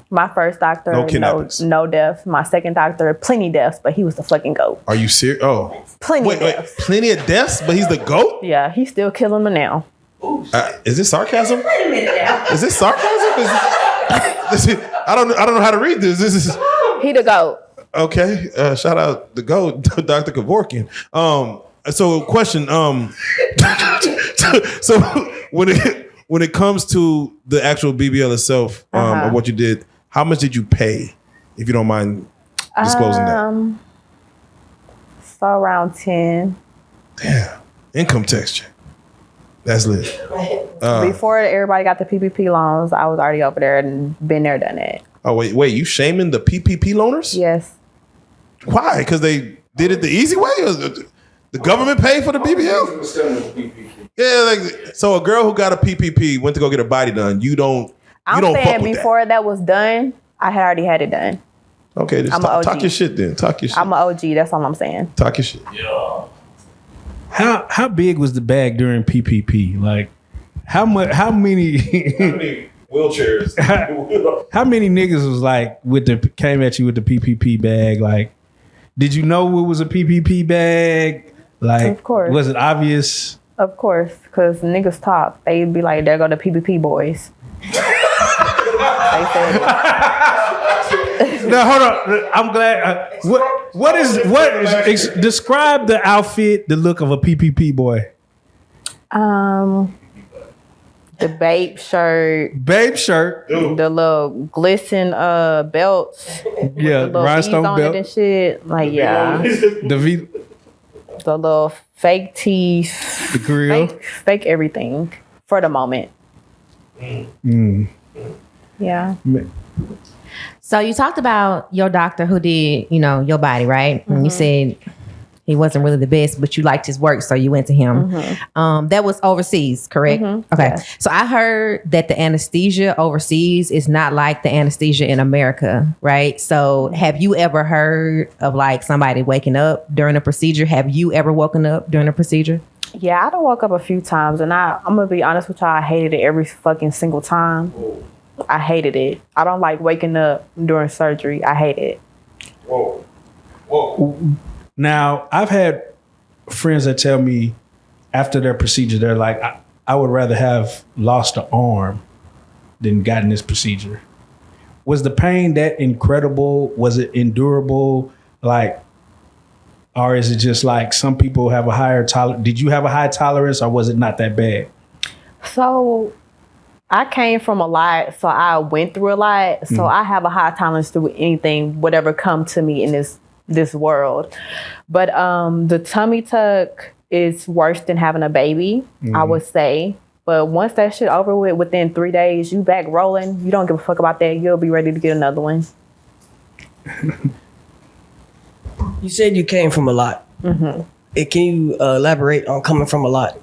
My first doctor, no kidnappings. No deaths. My second doctor, plenty deaths, but he was the fucking GOAT. Are you serious? Oh. Plenty of deaths. Plenty of deaths, but he's the GOAT? Yeah, he's still killing them now. Is this sarcasm? Wait a minute now. Is this sarcasm? I don't know how to read this. This is He the GOAT. okay. Shout out the GOAT, Dr. Kevorkian. So question. So when it comes to the actual BBL itself, of what you did, how much did you pay, if you don't mind disclosing that? So around 10. Damn. Income tax check. That's lit. Before everybody got the PPP loans, I was already over there and been there, done it. Oh, wait. You shaming the PPP loaners? Yes. Why? Because they did it the easy way? Or the government paid for the BBL? Yeah, like, so a girl who got a PPP went to go get her body done. You don't I'm fuck saying with before that was done, I had already had it done. Okay, just talk your shit then. Talk your shit. I'm an OG. That's all I'm saying. Talk your shit. How big was the bag during PPP? Like, how many wheelchairs? how many niggas was like came at you with the PPP bag? Like, did you know it was a PPP bag? Like, Of course. Was it obvious? Of course, because niggas talk. They'd be like, there go the PPP boys. They said it. No, hold on. I'm glad. Describe the outfit, the look of a PPP boy. The babe shirt. The little glisten belts. Yeah, The little rhinestone beads on belt. it and shit. Like, yeah. The little fake teeth. The grill. Fake everything for the moment. Yeah. So you talked about your doctor who did, your body, right? And you said he wasn't really the best, but you liked his work, so you went to him. That was overseas, correct? Okay. Yeah. So I heard that the anesthesia overseas is not like the anesthesia in America, right? So have you ever heard of like somebody waking up during a procedure? Have you ever woken up during a procedure? Yeah, I done woke up a few times, and I'm gonna be honest with y'all, I hated it every fucking single time. I hated it. I don't like waking up during surgery. I hate it. Whoa. Now, I've had friends that tell me after their procedure, they're like, I would rather have lost an arm than gotten this procedure. Was the pain that incredible? Was it endurable? Like, or is it just like some people have a higher tolerance? Did you have a high tolerance, or was it not that bad? So I came from a lot, so I went through a lot. So I have a high tolerance to anything, whatever come to me in this world. But the tummy tuck is worse than having a baby, I would say. But once that shit over with, within 3 days, you back rolling. You don't give a fuck about that. You'll be ready to get another one. You said you came from a lot. Can you elaborate on coming from a lot?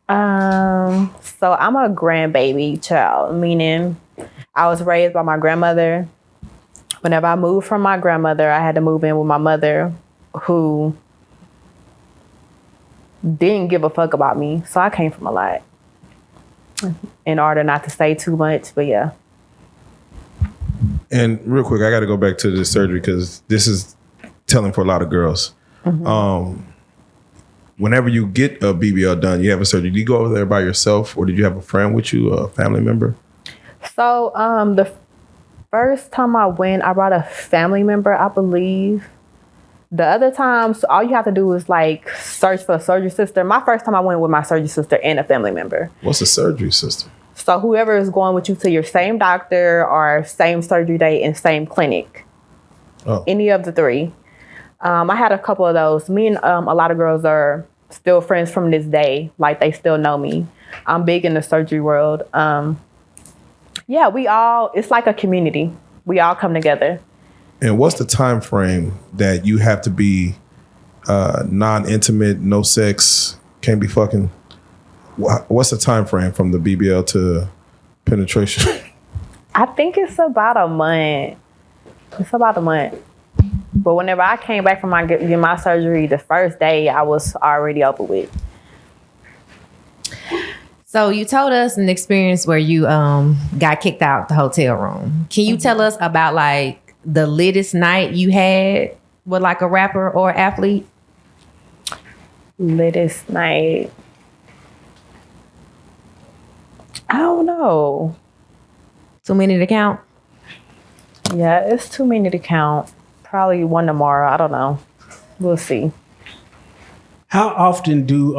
So I'm a grandbaby child, meaning I was raised by my grandmother. Whenever I moved from my grandmother, I had to move in with my mother, who didn't give a fuck about me. So I came from a lot, in order not to say too much, but yeah. And real quick, I got to go back to the surgery because this is telling for a lot of girls. Whenever you get a BBL done, you have a surgery. Do you go over there by yourself, or did you have a friend with you, a family member? So the first time I went, I brought a family member, I believe. The other times, all you have to do is like search for a surgery sister. My first time I went with my surgery sister and a family member. What's a surgery sister? So whoever is going with you to your same doctor or same surgery date and same clinic. Oh. Any of the three. I had a couple of those. Me and a lot of girls are still friends from this day. Like they still know me. I'm big in the surgery world. Yeah, it's like a community. We all come together. And what's the time frame that you have to be non-intimate, no sex, can't be fucking? What's the time frame from the BBL to penetration? I think it's about a month. It's about a month. But whenever I came back from getting my surgery, the first day I was already over with. So you told us an experience where you got kicked out the hotel room. Can you tell us about like the latest night you had with like a rapper or athlete? Latest night. I don't know. Too many to count? Yeah, it's too many to count. Probably one tomorrow. I don't know. We'll see. How often do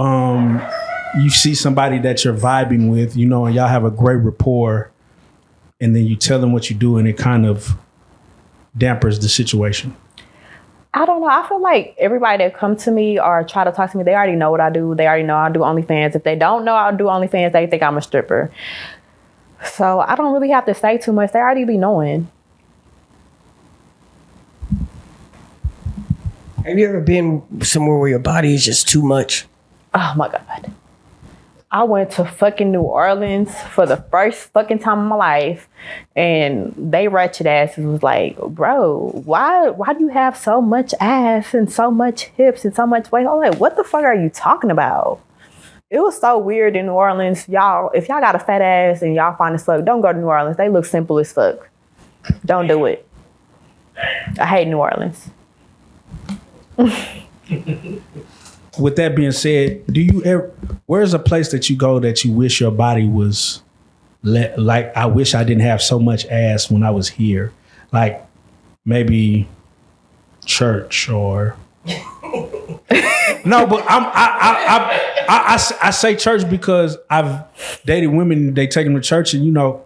you see somebody that you're vibing with, you know, and y'all have a great rapport, and then you tell them what you do and it kind of dampers the situation? I don't know. I feel like everybody that come to me or try to talk to me, they already know what I do. They already know I do OnlyFans. If they don't know I do OnlyFans, they think I'm a stripper. So I don't really have to say too much. They already be knowing. Have you ever been somewhere where your body is just too much? Oh my God. I went to fucking New Orleans for the first fucking time in my life, and they wretched asses was like, bro, why do you have so much ass and so much hips and so much weight? I'm like, what the fuck are you talking about? It was so weird in New Orleans. Y'all, if y'all got a fat ass and y'all fine as fuck, don't go to New Orleans. They look simple as fuck. Don't do it. I hate New Orleans. With that being said, do you ever, where's a place that you go that you wish your body was like, I wish I didn't have so much ass when I was here? Like maybe church or no, but I say church because I've dated women, they take them to church and, you know,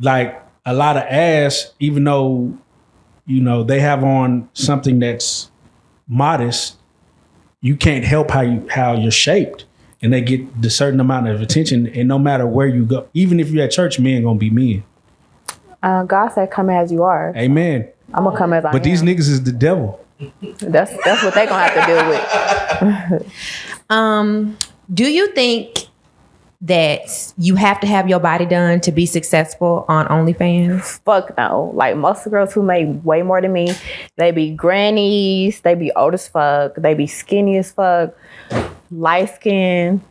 like a lot of ass, even though, you know, they have on something that's modest, you can't help how you're shaped, and they get the certain amount of attention. And no matter where you go, even if you're at church, men gonna be men. God said, "Come as you are." Amen. I'm gonna come as I am. But these niggas is the devil. That's what they gonna have to deal with. Do you think that you have to have your body done to be successful on OnlyFans? Fuck no. Like most of the girls who make way more than me, they be grannies, they be old as fuck, they be skinny as fuck, light skin.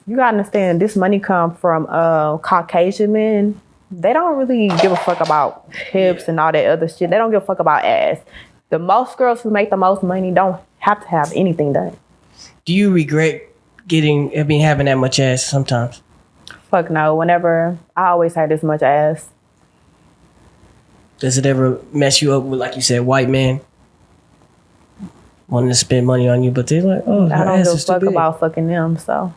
You gotta understand, this money come from Caucasian men. They don't really give a fuck about hips and all that other shit. They don't give a fuck about ass. The most girls who make the most money don't have to have anything done. Do you regret having that much ass sometimes? Fuck no. Whenever I always had this much ass. Does it ever mess you up with, like you said, white men wanting to spend money on you, but they're like, oh, I don't give a fuck about fucking them, so.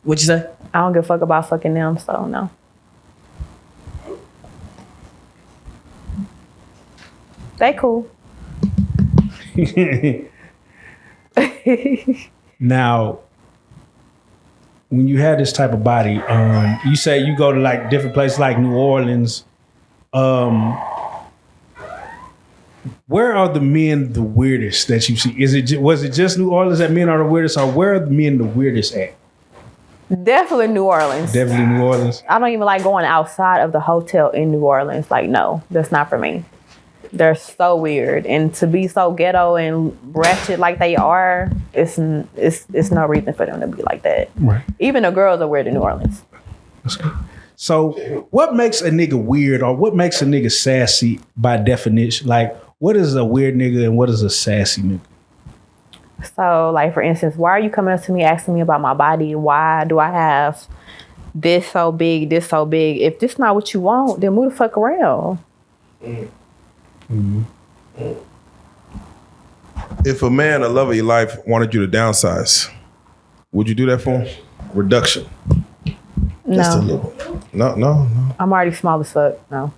What'd you say? I don't give a fuck about fucking them, so no. They cool. Now, when you have this type of body, you say you go to like different places like New Orleans. Where are the men the weirdest that you see? Was it just New Orleans that men are the weirdest, or where are the men the weirdest at? Definitely New Orleans. Definitely New Orleans. I don't even like going outside of the hotel in New Orleans. Like, no, that's not for me. They're so weird, and to be so ghetto and ratchet like they are, it's no reason for them to be like that. Right. Even the girls are weird in New Orleans. That's good. So, what makes a nigga weird, or what makes a nigga sassy by definition? Like, what is a weird nigga and what is a sassy nigga? So, like, for instance, why are you coming up to me asking me about my body? Why do I have this so big, this so big? If this not what you want, then move the fuck around. Mm-hmm. If a man, a love of your life, wanted you to downsize, would you do that for him? Reduction. Just a No, little. No. I'm already small as fuck. No.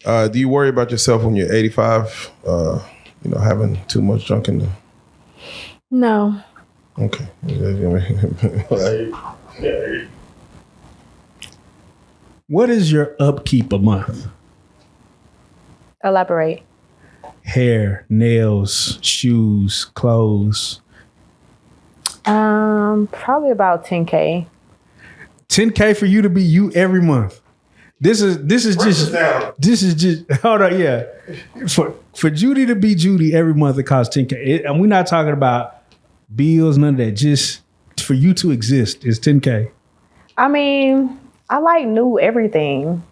Do you worry about yourself when you're 85? Having too much junk in there? No. Okay. What is your upkeep a month? Elaborate. Hair, nails, shoes, clothes. Probably about 10K. 10K for you to be you every month. This is just hold on, yeah. For Judy to be Judy every month, it costs 10K. And we're not talking about bills, none of that. Just for you to exist is 10K. I mean, I like new everything.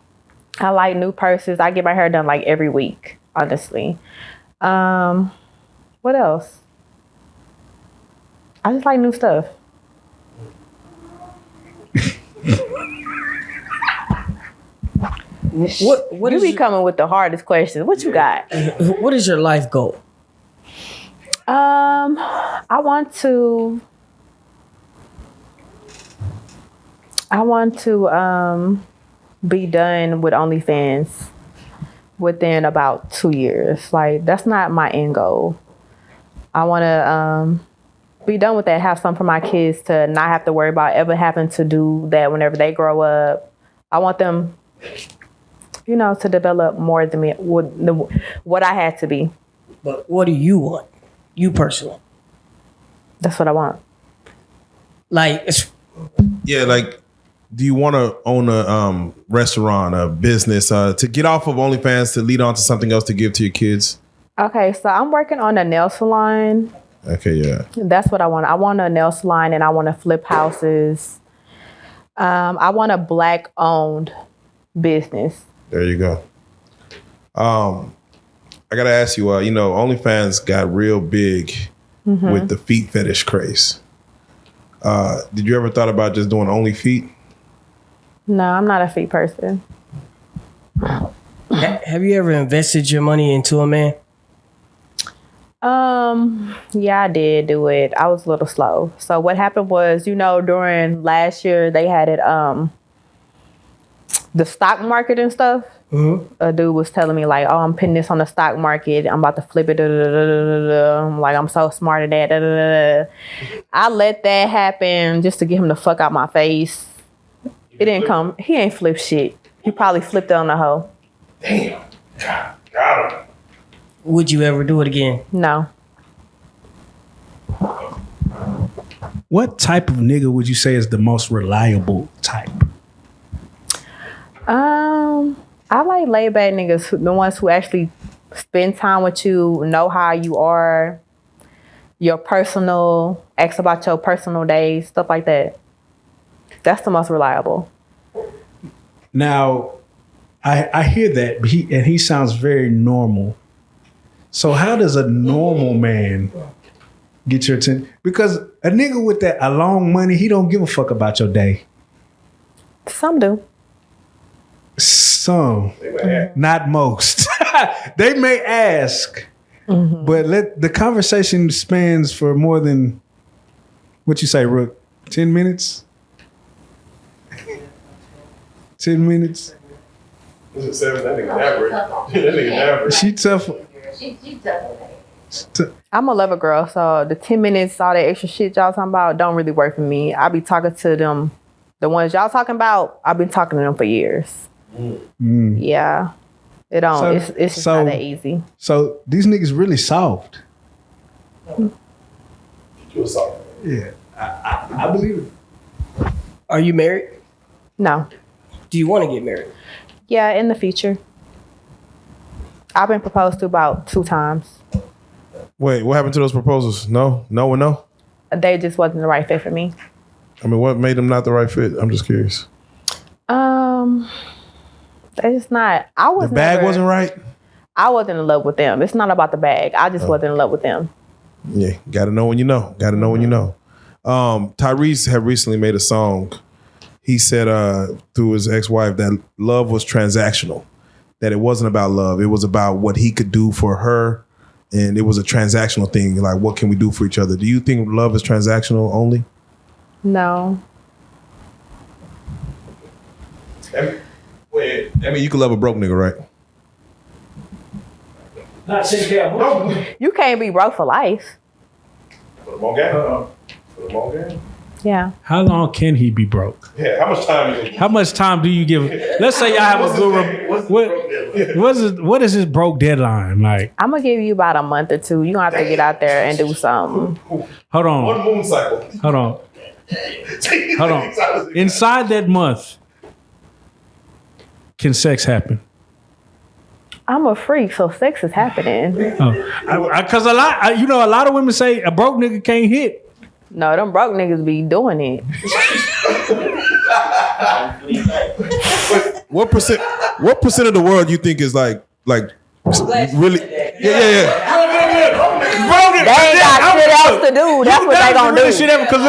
I like new purses. I get my hair done like every week, honestly. What else? I just like new stuff. What You is be coming with the hardest questions. What you got? what is your life goal? I want to be done with OnlyFans within about 2 years. Like, that's not my end goal. I want to be done with that, have something for my kids to not have to worry about ever having to do that whenever they grow up. I want them, to develop more than me, what I had to be. But what do you want? You personally. That's what I want. Like, it's Yeah, like, do you want to own a restaurant, a business, to get off of OnlyFans to lead on to something else to give to your kids? Okay, so I'm working on a nail salon. Okay, yeah. That's what I want. I want a nail salon and I want to flip houses. I want a Black-owned business. There you go. I got to ask you, OnlyFans got real big with the feet fetish craze. Did you ever thought about just doing only feet? No, I'm not a feet person. have you ever invested your money into a man? Yeah, I did do it. I was a little slow. So what happened was, during last year they had it, the stock market and stuff. A dude was telling me like, oh, I'm putting this on the stock market. I'm about to flip it. I'm like, I'm so smart at that. I let that happen just to get him the fuck out my face. It didn't come. He ain't flipped shit. He probably flipped it on the hoe. Damn. Got him. Would you ever do it again? No. What type of nigga would you say is the most reliable type? I like laid back niggas, the ones who actually spend time with you, know how you are, ask about your personal days, stuff like that. That's the most reliable. Now, I hear that, but he sounds very normal. So how does a normal man get your attention? Because a nigga with a long money, he don't give a fuck about your day. Some do. Some, not most. They may ask, but the conversation spans for more than, what you say, Rook? 10 minutes? 10 minutes? Was it 7? That nigga average. That nigga average. She tough. I'm a lover girl, so the 10 minutes, all that extra shit y'all talking about don't really work for me. I be talking to them. The ones y'all talking about, I've been talking to them for years. Yeah. It don't. It's just not that easy. So these niggas really soft. You was soft. Yeah. I believe it. Are you married? No. Do you want to get married? Yeah, in the future. I've been proposed to about 2 times. Wait, what happened to those proposals? No, and no? They just wasn't the right fit for me. I mean, what made them not the right fit? I'm just curious. It's just not. The bag wasn't right? I wasn't in love with them. It's not about the bag. I just wasn't in love with them. Yeah, gotta know when you know. Gotta know when you know. Tyrese had recently made a song. He said through his ex-wife that love was transactional. That it wasn't about love. It was about what he could do for her and it was a transactional thing. Like, what can we do for each other? Do you think love is transactional only? No. Wait, I mean, you can love a broke nigga, right? Not take care of You can't be broke for life. For the long game? For the long game? Yeah. How long can he be broke? Yeah, how much time is it? How much time do you give? Let's say y'all have a good. What is his broke deadline? Like, I'm gonna give you about a month or two. You gonna have to get out there and do something. hold on. One moon cycle. Hold on. Inside that month, can sex happen? I'm a freak, so sex is happening. Because a lot of women say a broke nigga can't hit. No, them broke niggas be doing it. What percent of the world you think is like really? Yeah. They ain't got shit else to do. That's what they gonna do. Because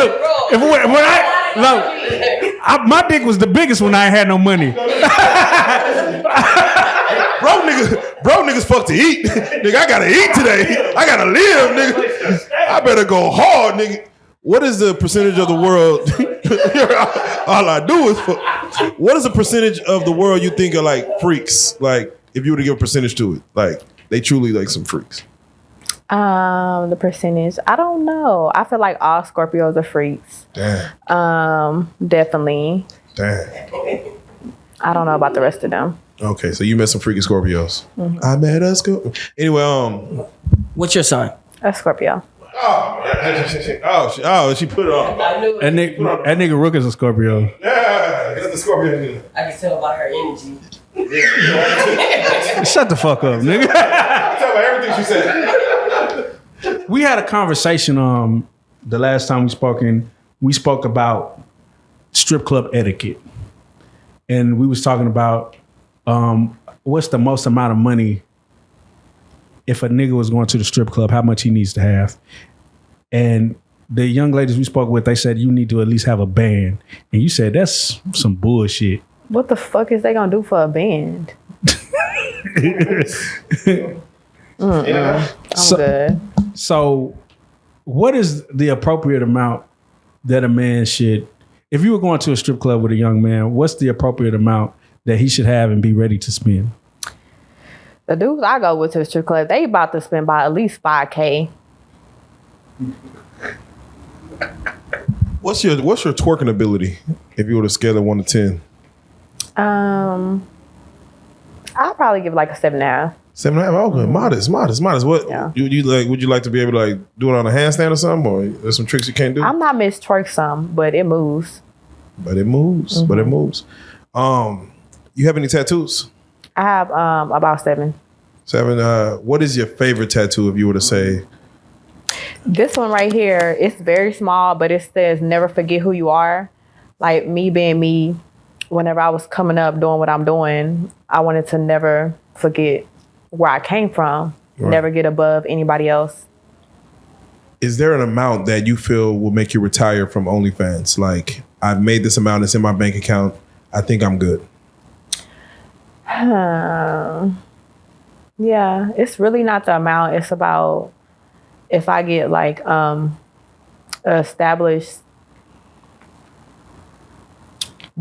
look, my dick was the biggest when I ain't had no money. Broke niggas fuck to eat. Nigga, I gotta eat today. I gotta live, nigga. I better go hard, nigga. What is the percentage of the world? All I do is fuck. What is the percentage of the world you think are like freaks? Like, if you were to give a percentage to it, like they truly like some freaks. The percentage, I don't know. I feel like all Scorpios are freaks. Damn. Definitely. Damn. I don't know about the rest of them. Okay, so you met some freaky Scorpios. I met a Scorpio. Anyway, What's your sign? A Scorpio. She put it on. I knew That nigga Rook is a Scorpio. Yeah, that's the Scorpio. I can tell by her energy. Shut the fuck up, nigga. Tell about everything she said. We had a conversation the last time we spoke about strip club etiquette. And we was talking about what's the most amount of money if a nigga was going to the strip club, how much he needs to have. And the young ladies we spoke with, they said you need to at least have a band. And you said that's some bullshit. What the fuck is they gonna do for a band? I'm good. So what is the appropriate amount that a man should, if you were going to a strip club with a young man, what's the appropriate amount that he should have and be ready to spend? The dudes I go with to the strip club, they about to spend by at least $5,000. What's your twerking ability if you were to scale it 1 to 10? I'll probably give like a 7.5. 7.5. Okay, modest. What you like? Would you like to be able to like do it on a handstand or something, or there's some tricks you can't do? I'm not Miss Twerk some, but it moves. But it moves. You have any tattoos? I have about 7. 7. What is your favorite tattoo if you were to say? This one right here, it's very small, but it says never forget who you are. Like me being me, whenever I was coming up doing what I'm doing, I wanted to never forget where I came from, never get above anybody else. Is there an amount that you feel will make you retire from OnlyFans? Like, I've made this amount, it's in my bank account, I think I'm good. Yeah, it's really not the amount. It's about if I get like established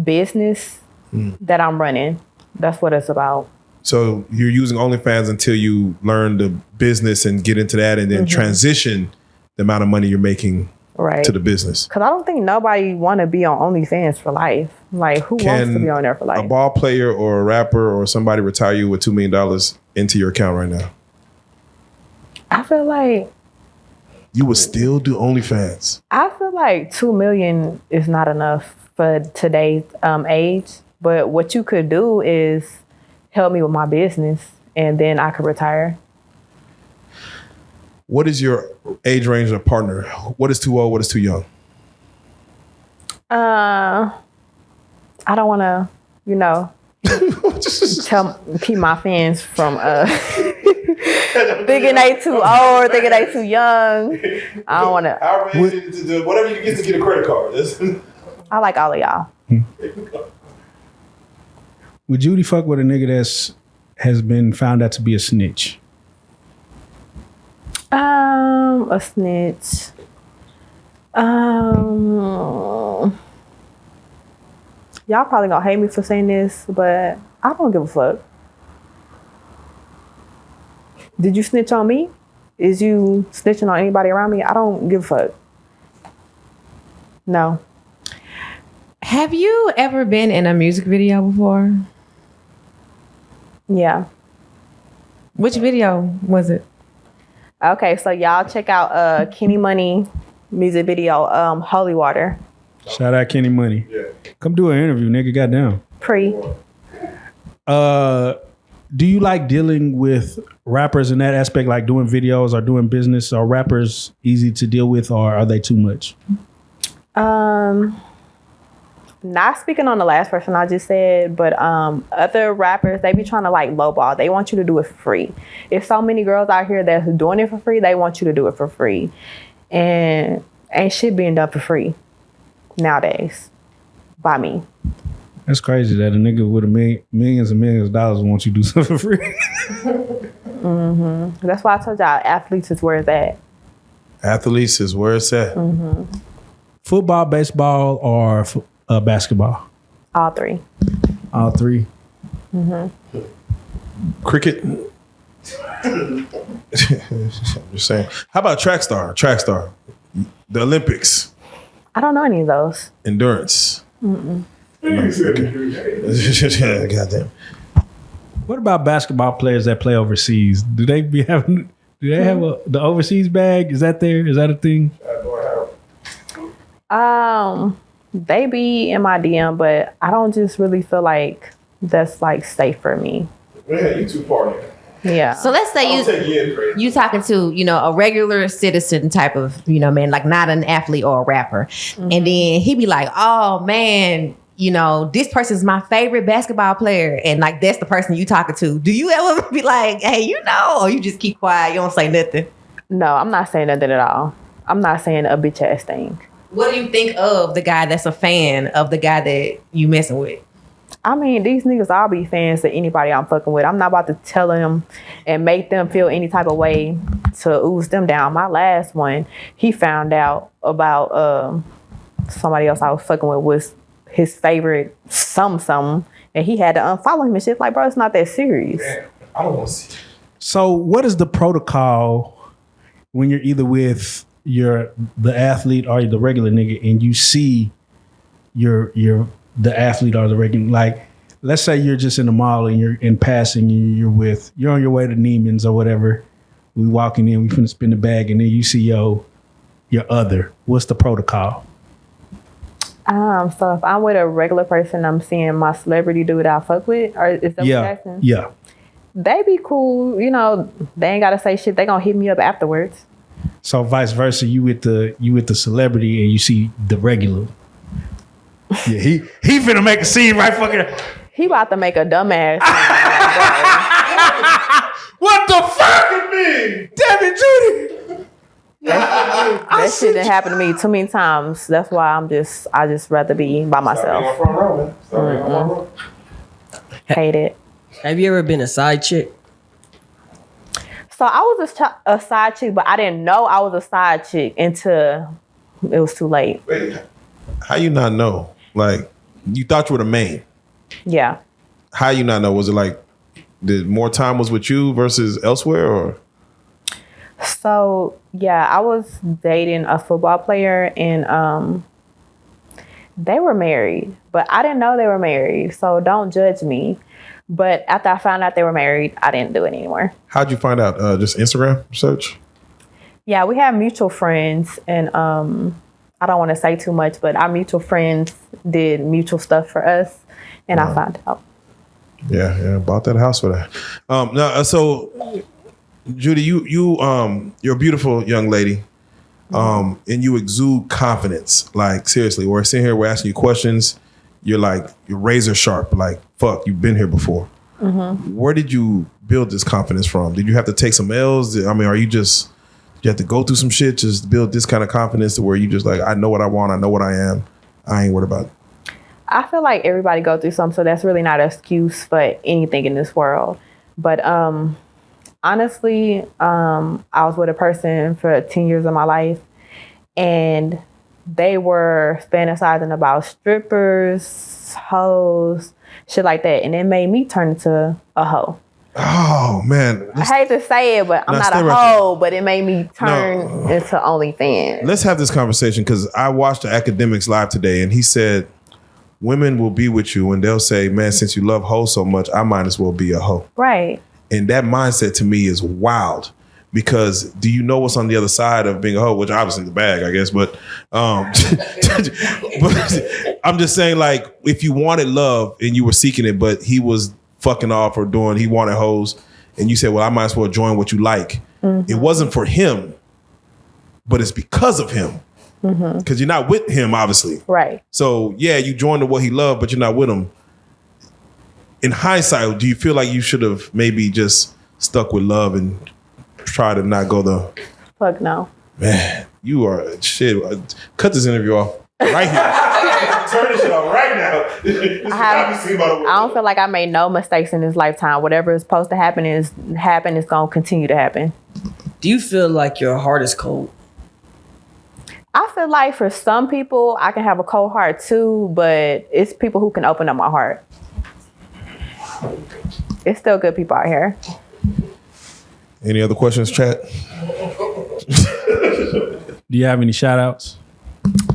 business that I'm running. That's what it's about. So you're using OnlyFans until you learn the business and get into that and then transition the amount of money you're making to the business. Because I don't think nobody want to be on OnlyFans for life. Like, who wants to be on there for life? A ball player or a rapper or somebody retire you with $2 million into your account right now? I feel like you would still do OnlyFans. I feel like $2 million is not enough for today's age. But what you could do is help me with my business, and then I could retire. What is your age range of partner? What is too old? What is too young? I don't want to, keep my fans from thinking they too old or thinking they too young. I don't want to. Whatever you get to get a credit card. I like all of y'all. Would Judy fuck with a nigga has been found out to be a snitch? A snitch. Y'all probably gonna hate me for saying this, but I don't give a fuck. Did you snitch on me? Is you snitching on anybody around me? I don't give a fuck. No. Have you ever been in a music video before? Yeah. Which video was it? Okay, so y'all check out Kenny Money music video, Holy Water. Shout out Kenny Money. Yeah. Come do an interview, nigga. Goddamn. Do you like dealing with rappers in that aspect, like doing videos or doing business? Are rappers easy to deal with, or are they too much? Not speaking on the last person I just said, but other rappers, they be trying to like lowball. They want you to do it for free. If so many girls out here that's doing it for free, they want you to do it for free. And ain't shit being done for free nowadays by me. That's crazy that a nigga with millions and millions of dollars wants you to do something for free. That's why I told y'all athletes is where it's at. Athletes is where it's at. Football, baseball, or basketball? All three. All three. Cricket. I'm just saying. How about track star? Track star. The Olympics. I don't know any of those. Endurance. Goddamn. What about basketball players that play overseas? Do they have the overseas bag? Is that there? Is that a thing? They be in my DM, but I don't just really feel like that's like safe for me. Yeah, you too far now. Yeah. So let's say you talking to, a regular citizen type of, man, like not an athlete or a rapper. And then he be like, oh man, this person's my favorite basketball player. And like, that's the person you talking to. Do you ever be like, hey, or you just keep quiet, you don't say nothing? No, I'm not saying nothing at all. I'm not saying a bitch ass thing. What do you think of the guy that's a fan of the guy that you messing with? I mean, these niggas all be fans of anybody I'm fucking with. I'm not about to tell them and make them feel any type of way to ooze them down. My last one, he found out about somebody else I was fucking with was his favorite something, and he had to unfollow him and shit. Like, bro, it's not that serious. Man, I don't want to see. So what is the protocol when you're either with the athlete or the regular nigga and you see the athlete or the regular, like, let's say you're just in the mall and you're in passing and you're on your way to Neiman's or whatever. We walking in, we finna spin the bag, and then you see your other. What's the protocol? So if I'm with a regular person, I'm seeing my celebrity dude I fuck with, or is that what you're asking? Yeah. They be cool, they ain't gotta say shit. They gonna hit me up afterwards. So vice versa, you with the celebrity and you see the regular. Yeah, he finna make a scene right fucking. He about to make a dumbass. What the fuck is me? Damn it, Judy. That shit didn't happen to me too many times. That's why I just rather be by myself. Hate it. Have you ever been a side chick? So I was a side chick, but I didn't know I was a side chick until it was too late. Wait, how you not know? Like, you thought you were the main. Yeah. How you not know? Was it like the more time was with you versus elsewhere, or? So yeah, I was dating a football player, and they were married, but I didn't know they were married. So don't judge me. But after I found out they were married, I didn't do it anymore. How'd you find out? Just Instagram search? Yeah, we have mutual friends, and I don't want to say too much, but our mutual friends did mutual stuff for us, and I found out. Yeah, bought that house for that. So Judy, you're a beautiful young lady, and you exude confidence. Like, seriously, we're sitting here, we're asking you questions. You're razor sharp. Like, fuck, you've been here before. Where did you build this confidence from? Did you have to take some L's? I mean, you have to go through some shit just to build this kind of confidence to where you just like, I know what I want, I know what I am, I ain't worried about it? I feel like everybody go through something, so that's really not an excuse for anything in this world. But Honestly, I was with a person for 10 years of my life, and they were fantasizing about strippers, hoes, shit like that. And it made me turn into a hoe. Oh man. I hate to say it, but I'm not a hoe, but it made me turn into OnlyFans. Let's have this conversation, because I watched the Academics live today, and he said women will be with you and they'll say, man, since you love hoes so much, I might as well be a hoe. Right. And that mindset to me is wild, because do you know what's on the other side of being a hoe? Which obviously the bag, I guess, but but I'm just saying, like, if you wanted love and you were seeking it, but he was fucking off or he wanted hoes, and you said, well, I might as well join what you like. It wasn't for him, but it's because of him. Because you're not with him, obviously. Right. So yeah, you joined to what he loved, but you're not with him. In hindsight, do you feel like you should have maybe just stuck with love and try to not go the... Fuck no. Man, you are shit. Cut this interview off right here. Turn this shit off right now. I don't feel like I made no mistakes in this lifetime. Whatever is supposed to happen is going to continue to happen. Do you feel like your heart is cold? I feel like for some people, I can have a cold heart too, but it's people who can open up my heart. It's still good people out here. Any other questions, chat? Do you have any shout outs?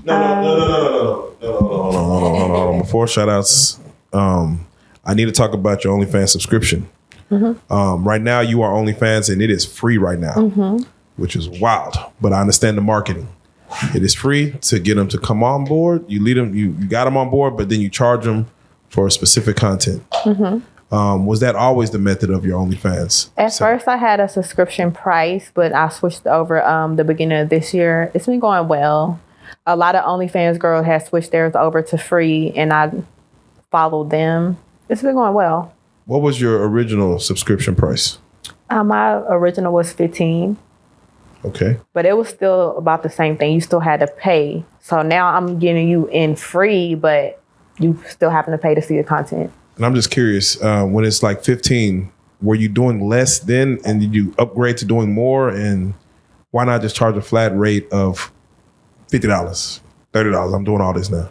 No. Hold on. Before shout outs, I need to talk about your OnlyFans subscription. Right now, you are OnlyFans and it is free right now, which is wild, but I understand the marketing. It is free to get them to come on board. You lead them, you got them on board, but then you charge them for specific content. Was that always the method of your OnlyFans? At first, I had a subscription price, but I switched over the beginning of this year. It's been going well. A lot of OnlyFans girls have switched theirs over to free, and I followed them. It's been going well. What was your original subscription price? My original was $15. Okay. But it was still about the same thing. You still had to pay. So now I'm getting you in free, but you still having to pay to see the content. And I'm just curious, when it's like 15, were you doing less then and did you upgrade to doing more? And why not just charge a flat rate of $50, $30? I'm doing all this now.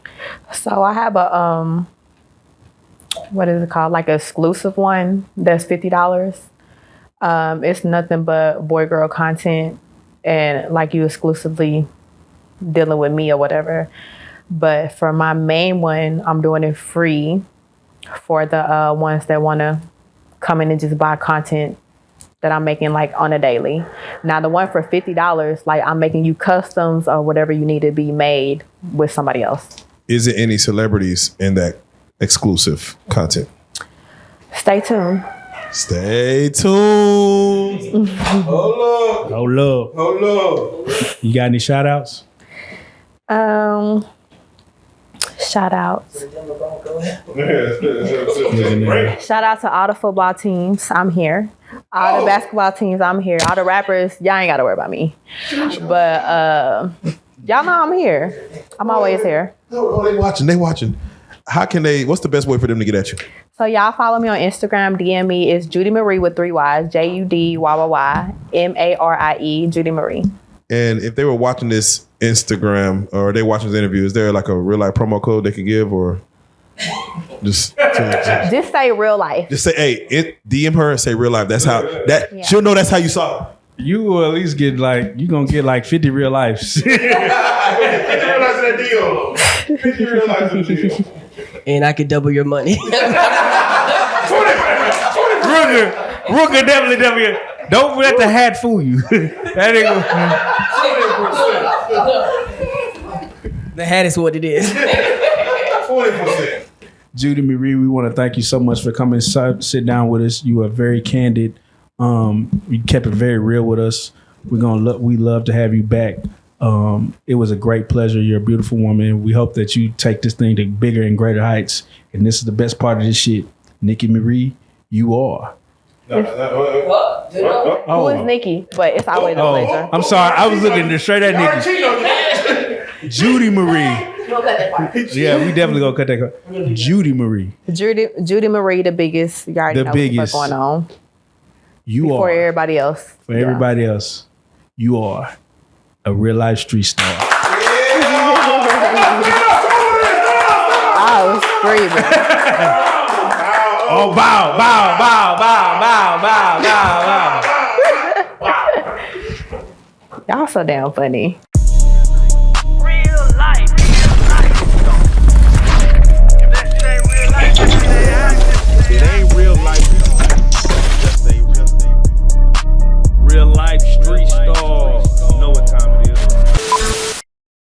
So I have a, what is it called? Like an exclusive one that's $50. It's nothing but boy-girl content. And like you exclusively dealing with me or whatever. But for my main one, I'm doing it free for the ones that want to come in and just buy content that I'm making like on a daily. Now the one for $50, like I'm making you customs or whatever you need to be made with somebody else. Is there any celebrities in that exclusive content? Stay tuned. Stay tuned. Hold up. You got any shout outs? Shout outs. Shout out to all the football teams. I'm here. All the basketball teams. I'm here. All the rappers. Y'all ain't got to worry about me. But y'all know I'm here. I'm always here. Oh, they watching. How can they, what's the best way for them to get at you? So y'all follow me on Instagram, DM me. It's Judy Marie with 3 Y's, JUDYYYMARIE, Judy Marie. And if they were watching this Instagram or they watching this interview, is there like a real life promo code they could give, or just say real life? Just say, hey, DM her and say real life. That's how she'll know that's how you saw it. You will at least get like, you gonna get like 50 real lives. 50 real lives in that deal. 50 real lives in the deal. And I could double your money. Ruger definitely double your. Don't let the hat fool you. That ain't The hat is what it is. 40%. Judy Marie, we want to thank you so much for coming sit down with us. You are very candid. You kept it very real with us. We love to have you back. It was a great pleasure. You're a beautiful woman. We hope that you take this thing to bigger and greater heights. And this is the best part of this shit. Nikki Marie, you are. Who is Nikki? But it's always a pleasure. I'm sorry. I was looking straight at Nikki. Judy Marie. Yeah, we definitely gonna cut that. Judy Marie. Judy Marie, the biggest. You already know what's going on. You before are everybody else. for everybody else. You are a real life street star. I was screaming. Oh, bow, bow, bow, bow, bow, bow, bow, bow, bow. Y'all so damn funny.